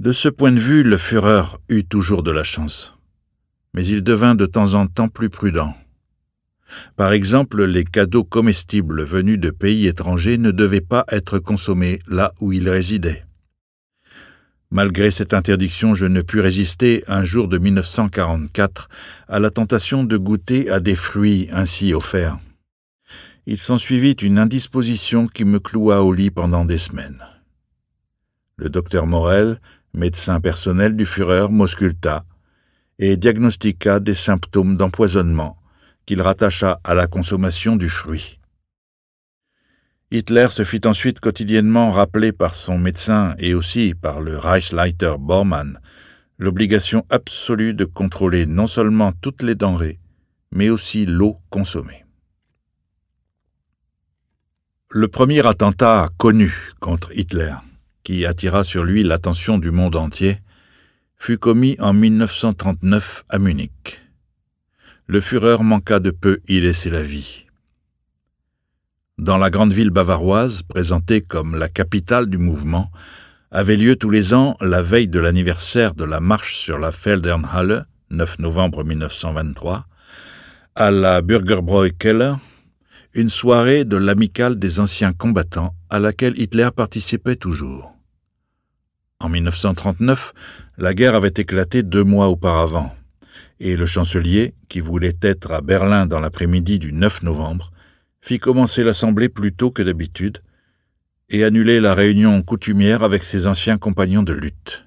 De ce point de vue, le Führer eut toujours de la chance, mais il devint de temps en temps plus prudent. Par exemple, les cadeaux comestibles venus de pays étrangers ne devaient pas être consommés là où il résidait. Malgré cette interdiction, je ne pus résister un jour de 1944 à la tentation de goûter à des fruits ainsi offerts. Il s'ensuivit une indisposition qui me cloua au lit pendant des semaines. Le docteur Morel, médecin personnel du Führer, m'ausculta et diagnostiqua des symptômes d'empoisonnement qu'il rattacha à la consommation du fruit. Hitler se fit ensuite quotidiennement rappeler par son médecin et aussi par le Reichsleiter Bormann l'obligation absolue de contrôler non seulement toutes les denrées, mais aussi l'eau consommée. Le premier attentat connu contre Hitler, qui attira sur lui l'attention du monde entier, fut commis en 1939 à Munich. Le Führer manqua de peu y laisser la vie. Dans la grande ville bavaroise, présentée comme la capitale du mouvement, avait lieu tous les ans, la veille de l'anniversaire de la marche sur la Feldherrnhalle, 9 novembre 1923, à la Bürgerbräu-Keller, une soirée de l'amicale des anciens combattants à laquelle Hitler participait toujours. En 1939, la guerre avait éclaté 2 mois auparavant, et le chancelier, qui voulait être à Berlin dans l'après-midi du 9 novembre, fit commencer l'assemblée plus tôt que d'habitude et annuler la réunion coutumière avec ses anciens compagnons de lutte.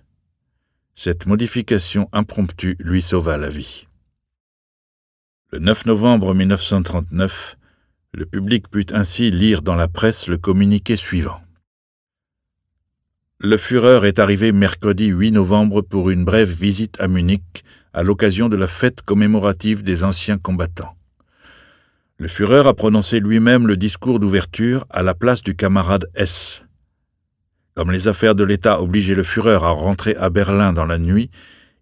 Cette modification impromptue lui sauva la vie. Le 9 novembre 1939, le public put ainsi lire dans la presse le communiqué suivant. Le Führer est arrivé mercredi 8 novembre pour une brève visite à Munich à l'occasion de la fête commémorative des anciens combattants. Le Führer a prononcé lui-même le discours d'ouverture à la place du camarade S. Comme les affaires de l'État obligeaient le Führer à rentrer à Berlin dans la nuit,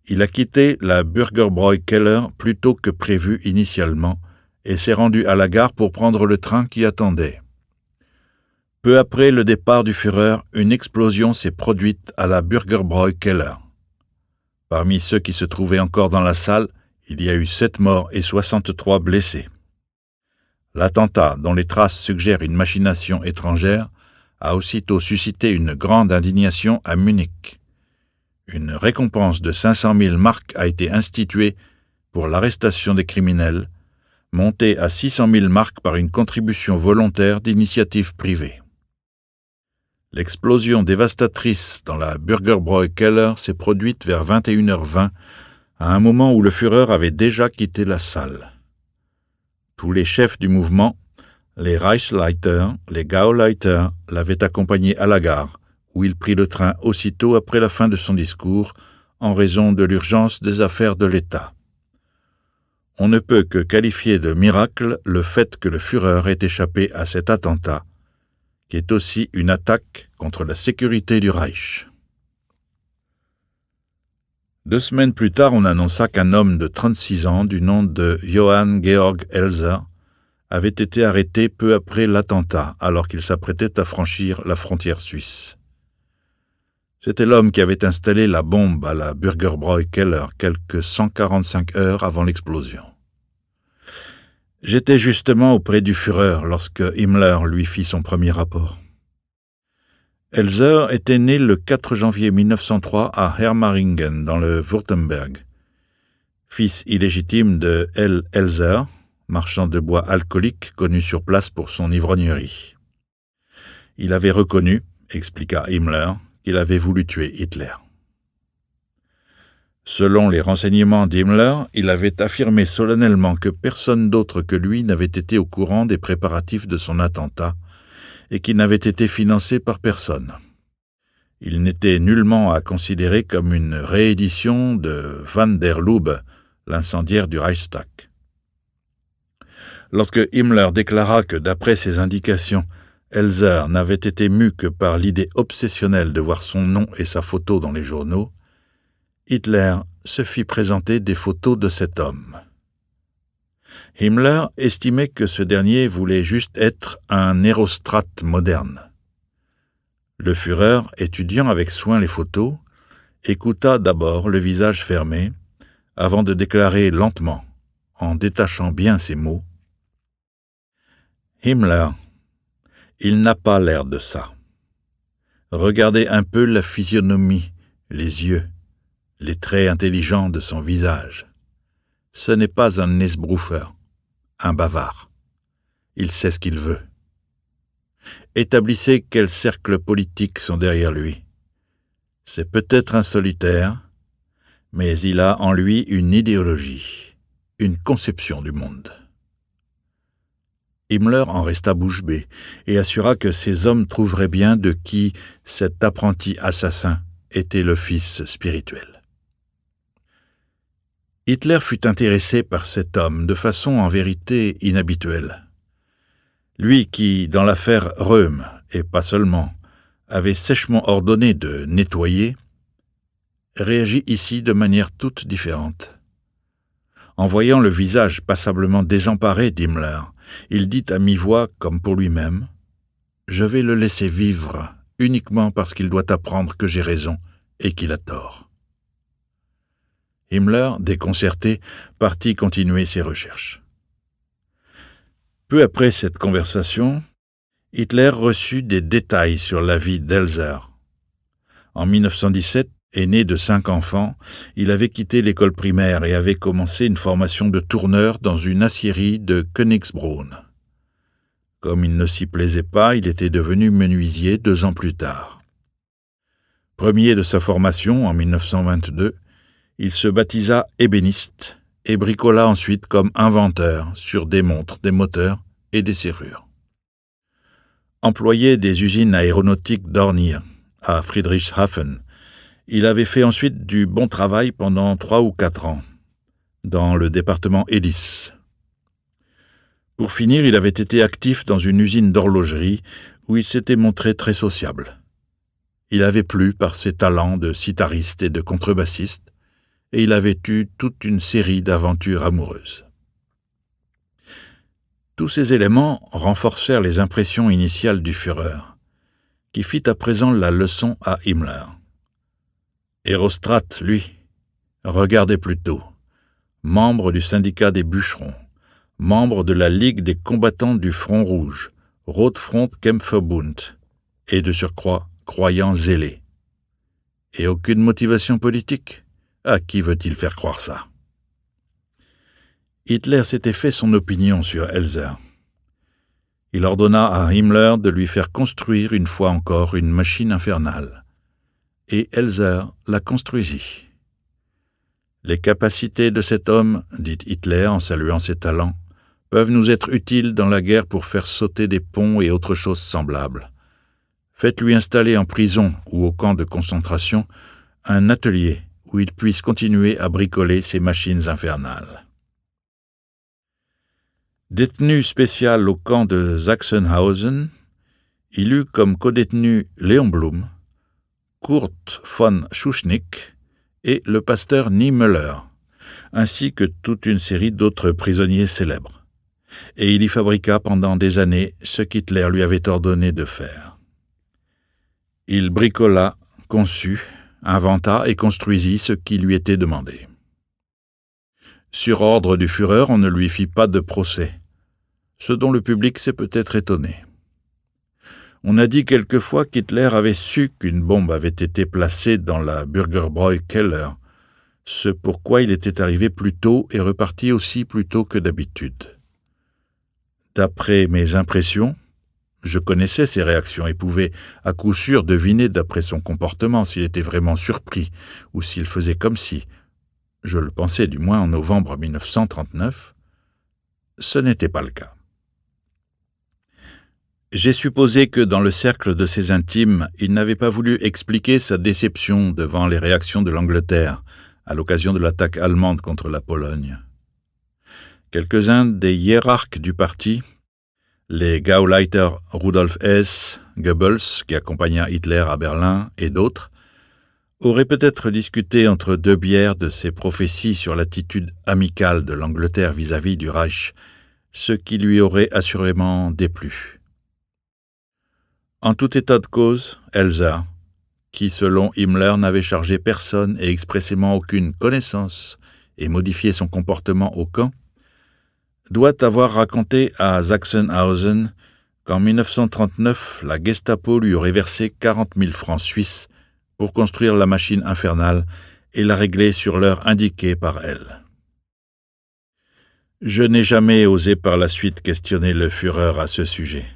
il a quitté la Bürgerbräu-Keller plus tôt que prévu initialement et s'est rendu à la gare pour prendre le train qui attendait. Peu après le départ du Führer, une explosion s'est produite à la Bürgerbräu-Keller. Parmi ceux qui se trouvaient encore dans la salle, il y a eu 7 morts et 63 blessés. L'attentat, dont les traces suggèrent une machination étrangère, a aussitôt suscité une grande indignation à Munich. Une récompense de 500 000 marks a été instituée pour l'arrestation des criminels, montée à 600 000 marks par une contribution volontaire d'initiative privée. L'explosion dévastatrice dans la Bürgerbräu-Keller s'est produite vers 21h20, à un moment où le Führer avait déjà quitté la salle. Tous les chefs du mouvement, les Reichsleiter, les Gauleiter, l'avaient accompagné à la gare, où il prit le train aussitôt après la fin de son discours, en raison de l'urgence des affaires de l'État. On ne peut que qualifier de miracle le fait que le Führer ait échappé à cet attentat, qui est aussi une attaque contre la sécurité du Reich. 2 semaines plus tard, on annonça qu'un homme de 36 ans, du nom de Johann Georg Elser, avait été arrêté peu après l'attentat, alors qu'il s'apprêtait à franchir la frontière suisse. C'était l'homme qui avait installé la bombe à la Bürgerbräu-Keller quelques 145 heures avant l'explosion. J'étais justement auprès du Führer lorsque Himmler lui fit son premier rapport. Elser était né le 4 janvier 1903 à Hermaringen, dans le Württemberg. Fils illégitime de L. Elser, marchand de bois alcoolique connu sur place pour son ivrognerie. Il avait reconnu, expliqua Himmler, qu'il avait voulu tuer Hitler. Selon les renseignements d'Himmler, il avait affirmé solennellement que personne d'autre que lui n'avait été au courant des préparatifs de son attentat et qu'il n'avait été financé par personne. Il n'était nullement à considérer comme une réédition de Van der Lubbe, l'incendiaire du Reichstag. Lorsque Himmler déclara que, d'après ses indications, Elser n'avait été mu que par l'idée obsessionnelle de voir son nom et sa photo dans les journaux, Hitler se fit présenter des photos de cet homme. Himmler estimait que ce dernier voulait juste être un hérostrate moderne. Le Führer, étudiant avec soin les photos, écouta d'abord le visage fermé, avant de déclarer lentement, en détachant bien ses mots, « Himmler, il n'a pas l'air de ça. Regardez un peu la physionomie, les yeux, les traits intelligents de son visage. Ce n'est pas un esbrouffer, un bavard. Il sait ce qu'il veut. Établissez quels cercles politiques sont derrière lui. C'est peut-être un solitaire, mais il a en lui une idéologie, une conception du monde. » Himmler en resta bouche bée et assura que ces hommes trouveraient bien de qui cet apprenti assassin était le fils spirituel. Hitler fut intéressé par cet homme de façon en vérité inhabituelle. Lui qui, dans l'affaire Röhm, et pas seulement, avait sèchement ordonné de nettoyer, réagit ici de manière toute différente. En voyant le visage passablement désemparé d'Himmler, il dit à mi-voix, comme pour lui-même, « Je vais le laisser vivre uniquement parce qu'il doit apprendre que j'ai raison et qu'il a tort. » Himmler, déconcerté, partit continuer ses recherches. Peu après cette conversation, Hitler reçut des détails sur la vie d'Elser. En 1917, aîné de 5 enfants, il avait quitté l'école primaire et avait commencé une formation de tourneur dans une aciérie de Königsbrunn. Comme il ne s'y plaisait pas, il était devenu menuisier 2 ans plus tard. Premier de sa formation, en 1922, il se baptisa ébéniste et bricola ensuite comme inventeur sur des montres, des moteurs et des serrures. Employé des usines aéronautiques d'Ornier, à Friedrichshafen. Il avait fait ensuite du bon travail pendant 3 ou 4 ans, dans le département Hélice. Pour finir, il avait été actif dans une usine d'horlogerie où il s'était montré très sociable. Il avait plu par ses talents de sitariste et de contrebassiste, et il avait eu toute une série d'aventures amoureuses. Tous ces éléments renforcèrent les impressions initiales du Führer, qui fit à présent la leçon à Himmler. Hérostrate, lui, regardait plutôt, membre du syndicat des bûcherons, membre de la Ligue des combattants du Front Rouge, Rotfront-Kämpferbund, et de surcroît croyant zélé. Et aucune motivation politique ? À qui veut-il faire croire ça ? Hitler s'était fait son opinion sur Elsa. Il ordonna à Himmler de lui faire construire une fois encore une machine infernale. Et Elsa la construisit. « Les capacités de cet homme, dit Hitler en saluant ses talents, peuvent nous être utiles dans la guerre pour faire sauter des ponts et autres choses semblables. Faites-lui installer en prison ou au camp de concentration un atelier où il puisse continuer à bricoler ces machines infernales. » Détenu spécial au camp de Sachsenhausen, il eut comme codétenu Léon Blum, Kurt von Schuschnigg et le pasteur Niemöller, ainsi que toute une série d'autres prisonniers célèbres. Et il y fabriqua pendant des années ce qu'Hitler lui avait ordonné de faire. Il bricola, conçut, inventa et construisit ce qui lui était demandé. Sur ordre du Führer, on ne lui fit pas de procès, ce dont le public s'est peut-être étonné. On a dit quelquefois qu'Hitler avait su qu'une bombe avait été placée dans la Bürgerbräu Keller, ce pourquoi il était arrivé plus tôt et reparti aussi plus tôt que d'habitude. D'après mes impressions, je connaissais ses réactions et pouvais à coup sûr deviner d'après son comportement s'il était vraiment surpris ou s'il faisait comme si, je le pensais du moins en novembre 1939, ce n'était pas le cas. J'ai supposé que dans le cercle de ses intimes, il n'avait pas voulu expliquer sa déception devant les réactions de l'Angleterre à l'occasion de l'attaque allemande contre la Pologne. Quelques-uns des hiérarques du parti, les Gauleiter Rudolf Hess, Goebbels, qui accompagna Hitler à Berlin, et d'autres, auraient peut-être discuté entre deux bières de ses prophéties sur l'attitude amicale de l'Angleterre vis-à-vis du Reich, ce qui lui aurait assurément déplu. En tout état de cause, Elsa, qui selon Himmler n'avait chargé personne et expressément aucune connaissance et modifié son comportement au camp, doit avoir raconté à Sachsenhausen qu'en 1939, la Gestapo lui aurait versé 40 000 francs suisses pour construire la machine infernale et la régler sur l'heure indiquée par elle. Je n'ai jamais osé par la suite questionner le Führer à ce sujet.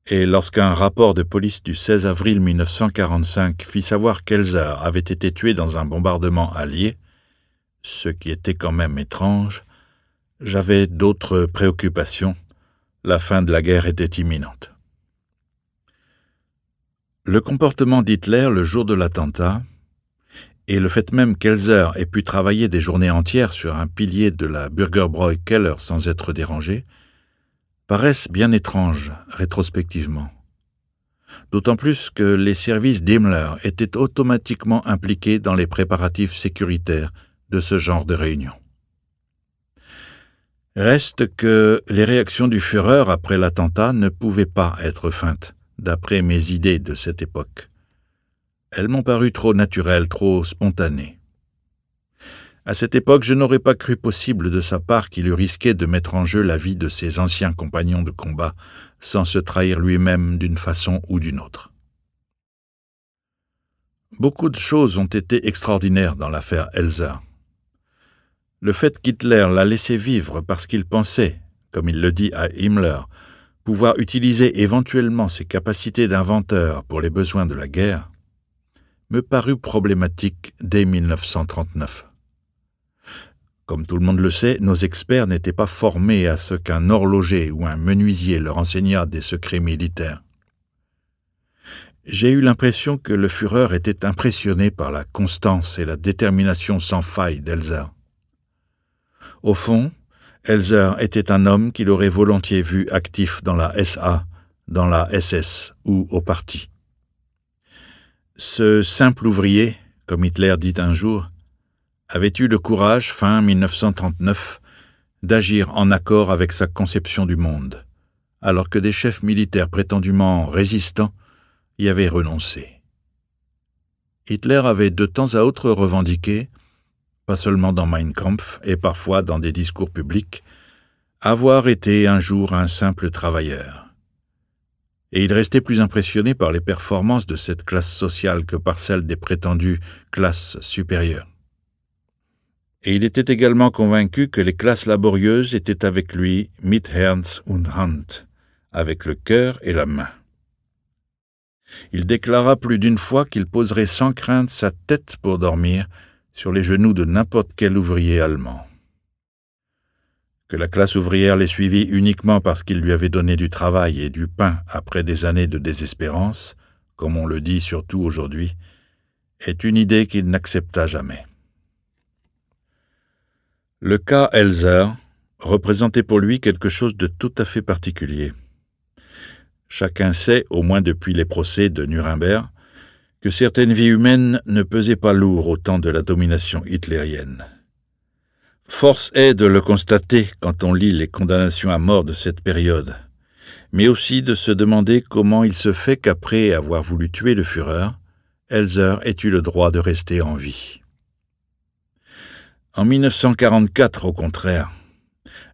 Et lorsqu'un rapport de police du 16 avril 1945 fit savoir qu'Elsa avait été tuée dans un bombardement allié, ce qui était quand même étrange, j'avais d'autres préoccupations. La fin de la guerre était imminente. Le comportement d'Hitler le jour de l'attentat, et le fait même qu'Elsa ait pu travailler des journées entières sur un pilier de la Bürgerbräu Keller sans être dérangée, paraissent bien étranges rétrospectivement. D'autant plus que les services d'Himmler étaient automatiquement impliqués dans les préparatifs sécuritaires de ce genre de réunion. Reste que les réactions du Führer après l'attentat ne pouvaient pas être feintes, d'après mes idées de cette époque. Elles m'ont paru trop naturelles, trop spontanées. À cette époque, je n'aurais pas cru possible de sa part qu'il eût risqué de mettre en jeu la vie de ses anciens compagnons de combat sans se trahir lui-même d'une façon ou d'une autre. Beaucoup de choses ont été extraordinaires dans l'affaire Elsa. Le fait qu'Hitler l'a laissé vivre parce qu'il pensait, comme il le dit à Himmler, pouvoir utiliser éventuellement ses capacités d'inventeur pour les besoins de la guerre, me parut problématique dès 1939. Comme tout le monde le sait, nos experts n'étaient pas formés à ce qu'un horloger ou un menuisier leur enseignât des secrets militaires. J'ai eu l'impression que le Führer était impressionné par la constance et la détermination sans faille d'Elzer. Au fond, Elzer était un homme qu'il aurait volontiers vu actif dans la SA, dans la SS ou au parti. Ce simple ouvrier, comme Hitler dit un jour, avait eu le courage, fin 1939, d'agir en accord avec sa conception du monde, alors que des chefs militaires prétendument résistants y avaient renoncé. Hitler avait de temps à autre revendiqué, pas seulement dans Mein Kampf et parfois dans des discours publics, avoir été un jour un simple travailleur. Et il restait plus impressionné par les performances de cette classe sociale que par celles des prétendues classes supérieures. Et il était également convaincu que les classes laborieuses étaient avec lui mit Herz und Hand, avec le cœur et la main. Il déclara plus d'une fois qu'il poserait sans crainte sa tête pour dormir sur les genoux de n'importe quel ouvrier allemand. Que la classe ouvrière l'ait suivi uniquement parce qu'il lui avait donné du travail et du pain après des années de désespérance, comme on le dit surtout aujourd'hui, est une idée qu'il n'accepta jamais. Le cas Elzer représentait pour lui quelque chose de tout à fait particulier. Chacun sait, au moins depuis les procès de Nuremberg, que certaines vies humaines ne pesaient pas lourd au temps de la domination hitlérienne. Force est de le constater quand on lit les condamnations à mort de cette période, mais aussi de se demander comment il se fait qu'après avoir voulu tuer le Führer, Elzer ait eu le droit de rester en vie. En 1944, au contraire,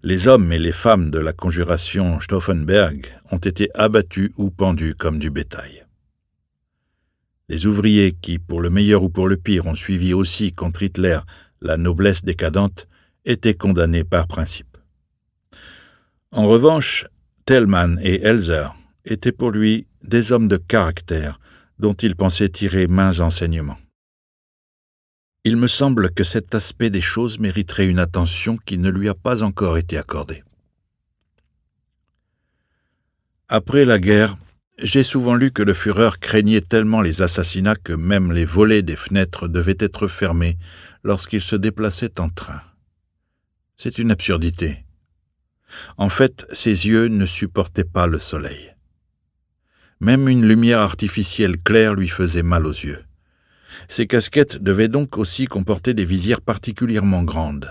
les hommes et les femmes de la conjuration Stauffenberg ont été abattus ou pendus comme du bétail. Les ouvriers qui, pour le meilleur ou pour le pire, ont suivi aussi contre Hitler la noblesse décadente, étaient condamnés par principe. En revanche, Thälmann et Elzer étaient pour lui des hommes de caractère dont il pensait tirer maints enseignements. Il me semble que cet aspect des choses mériterait une attention qui ne lui a pas encore été accordée. Après la guerre, j'ai souvent lu que le Führer craignait tellement les assassinats que même les volets des fenêtres devaient être fermés lorsqu'il se déplaçait en train. C'est une absurdité. En fait, ses yeux ne supportaient pas le soleil. Même une lumière artificielle claire lui faisait mal aux yeux. Ses casquettes devaient donc aussi comporter des visières particulièrement grandes.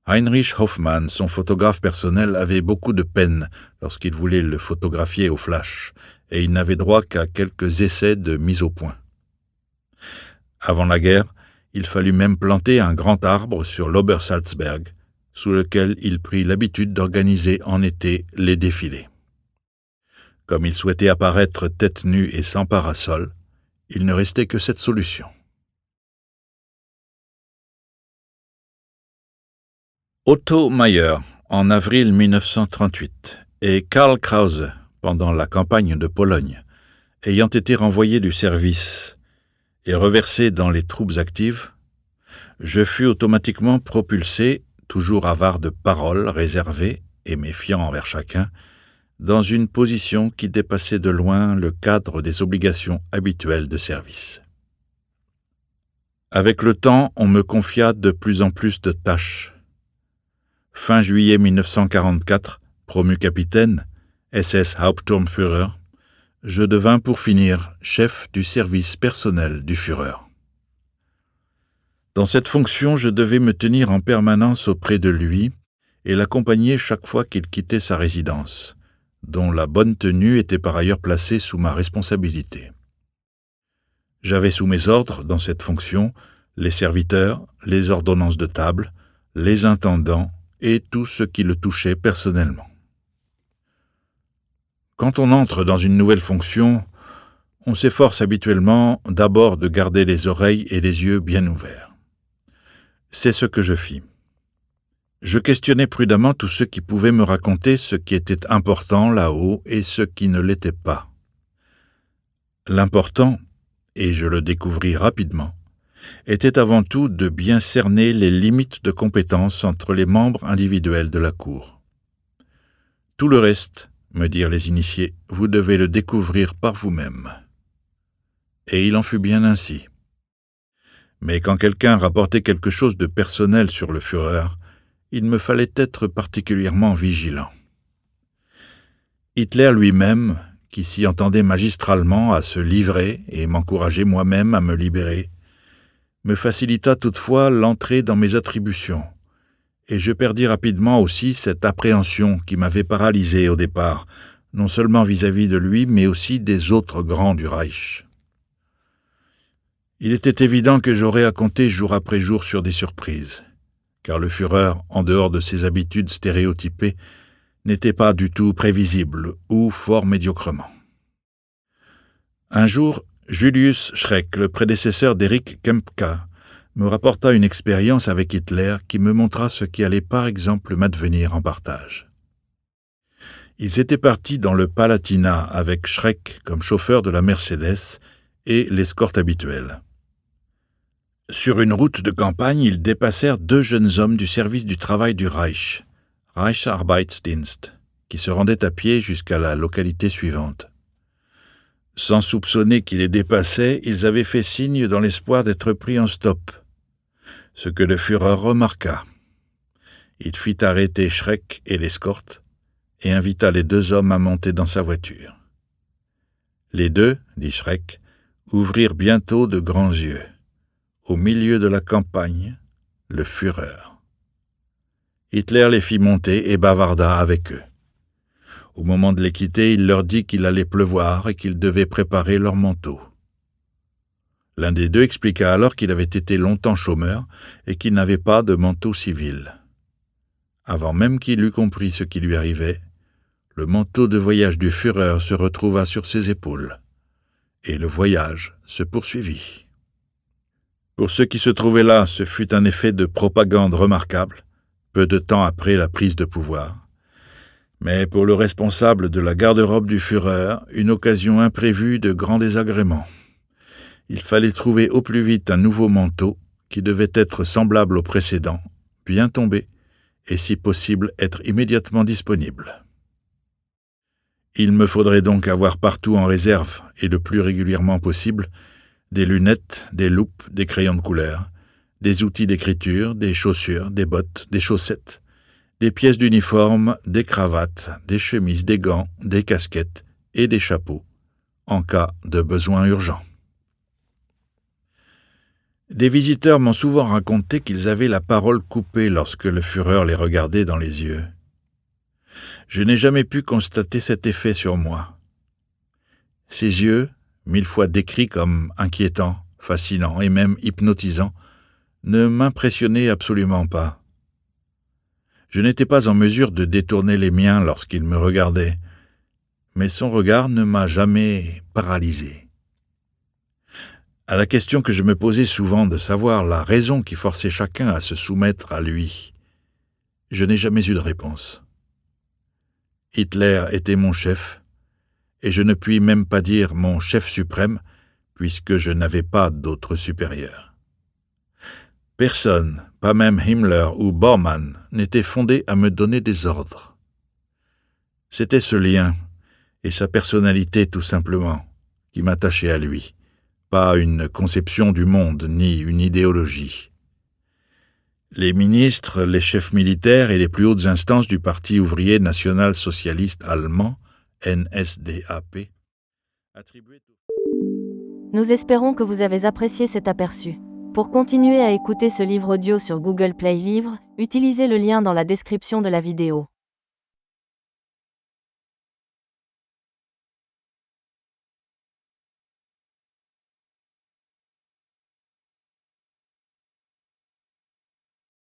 Heinrich Hoffmann, son photographe personnel, avait beaucoup de peine lorsqu'il voulait le photographier au flash, et il n'avait droit qu'à quelques essais de mise au point. Avant la guerre, il fallut même planter un grand arbre sur l'Obersalzberg, sous lequel il prit l'habitude d'organiser en été les défilés. Comme il souhaitait apparaître tête nue et sans parasol, il ne restait que cette solution. Otto Mayer, en avril 1938, et Karl Krause, pendant la campagne de Pologne, ayant été renvoyés du service et reversés dans les troupes actives, je fus automatiquement propulsé, toujours avare de paroles réservées et méfiant envers chacun, dans une position qui dépassait de loin le cadre des obligations habituelles de service. Avec le temps, on me confia de plus en plus de tâches. Fin juillet 1944, promu capitaine, SS Hauptsturmführer, je devins pour finir chef du service personnel du Führer. Dans cette fonction, je devais me tenir en permanence auprès de lui et l'accompagner chaque fois qu'il quittait sa résidence, dont la bonne tenue était par ailleurs placée sous ma responsabilité. J'avais sous mes ordres, dans cette fonction, les serviteurs, les ordonnances de table, les intendants et tout ce qui le touchait personnellement. Quand on entre dans une nouvelle fonction, on s'efforce habituellement d'abord de garder les oreilles et les yeux bien ouverts. C'est ce que je fis. Je questionnais prudemment tous ceux qui pouvaient me raconter ce qui était important là-haut et ce qui ne l'était pas. L'important, et je le découvris rapidement, était avant tout de bien cerner les limites de compétence entre les membres individuels de la cour. Tout le reste, me dirent les initiés, vous devez le découvrir par vous-même. et il en fut bien ainsi. Mais quand quelqu'un rapportait quelque chose de personnel sur le Führer, il me fallait être particulièrement vigilant. Hitler lui-même, qui s'y entendait magistralement à se livrer et m'encourageait moi-même à me libérer, me facilita toutefois l'entrée dans mes attributions, et je perdis rapidement aussi cette appréhension qui m'avait paralysé au départ, non seulement vis-à-vis de lui, mais aussi des autres grands du Reich. Il était évident que j'aurais à compter jour après jour sur des surprises, car le Führer, en dehors de ses habitudes stéréotypées, n'était pas du tout prévisible ou fort médiocrement. Un jour, Julius Schreck, le prédécesseur d'Erich Kempka, me rapporta une expérience avec Hitler qui me montra ce qui allait par exemple m'advenir en partage. Ils étaient partis dans le Palatinat avec Schreck comme chauffeur de la Mercedes et l'escorte habituelle. Sur une route de campagne, ils dépassèrent 2 jeunes hommes du service du travail du Reich, Reichsarbeitsdienst, qui se rendaient à pied jusqu'à la localité suivante. Sans soupçonner qui les dépassait, ils avaient fait signe dans l'espoir d'être pris en stop, ce que le Führer remarqua. Il fit arrêter Schreck et l'escorte et invita les 2 hommes à monter dans sa voiture. Les 2, dit Schreck, ouvrirent bientôt de grands yeux. Au milieu de la campagne, le Führer. Hitler les fit monter et bavarda avec eux. Au moment de les quitter, il leur dit qu'il allait pleuvoir et qu'ils devaient préparer leurs manteaux. L'un des 2 expliqua alors qu'il avait été longtemps chômeur et qu'il n'avait pas de manteau civil. Avant même qu'il eût compris ce qui lui arrivait, le manteau de voyage du Führer se retrouva sur ses épaules, et le voyage se poursuivit. Pour ceux qui se trouvaient là, ce fut un effet de propagande remarquable, peu de temps après la prise de pouvoir. Mais pour le responsable de la garde-robe du Führer, une occasion imprévue de grand désagrément. Il fallait trouver au plus vite un nouveau manteau qui devait être semblable au précédent, bien tombé, et si possible être immédiatement disponible. Il me faudrait donc avoir partout en réserve, et le plus régulièrement possible, des lunettes, des loupes, des crayons de couleur, des outils d'écriture, des chaussures, des bottes, des chaussettes, des pièces d'uniforme, des cravates, des chemises, des gants, des casquettes et des chapeaux, en cas de besoin urgent. Des visiteurs m'ont souvent raconté qu'ils avaient la parole coupée lorsque le Führer les regardait dans les yeux. Je n'ai jamais pu constater cet effet sur moi. Ses yeux, 1000 fois décrits comme inquiétants, fascinants et même hypnotisants, ne m'impressionnaient absolument pas. Je n'étais pas en mesure de détourner les miens lorsqu'il me regardait, mais son regard ne m'a jamais paralysé. À la question que je me posais souvent de savoir la raison qui forçait chacun à se soumettre à lui, je n'ai jamais eu de réponse. Hitler était mon chef, et je ne puis même pas dire mon chef suprême, puisque je n'avais pas d'autre supérieur. Personne, pas même Himmler ou Bormann, n'était fondé à me donner des ordres. C'était ce lien, et sa personnalité tout simplement, qui m'attachait à lui, pas une conception du monde ni une idéologie. Les ministres, les chefs militaires et les plus hautes instances du Parti ouvrier national-socialiste allemand, NSDAP, attribuaient... Nous espérons que vous avez apprécié cet aperçu. Pour continuer à écouter ce livre audio sur Google Play Livres, utilisez le lien dans la description de la vidéo.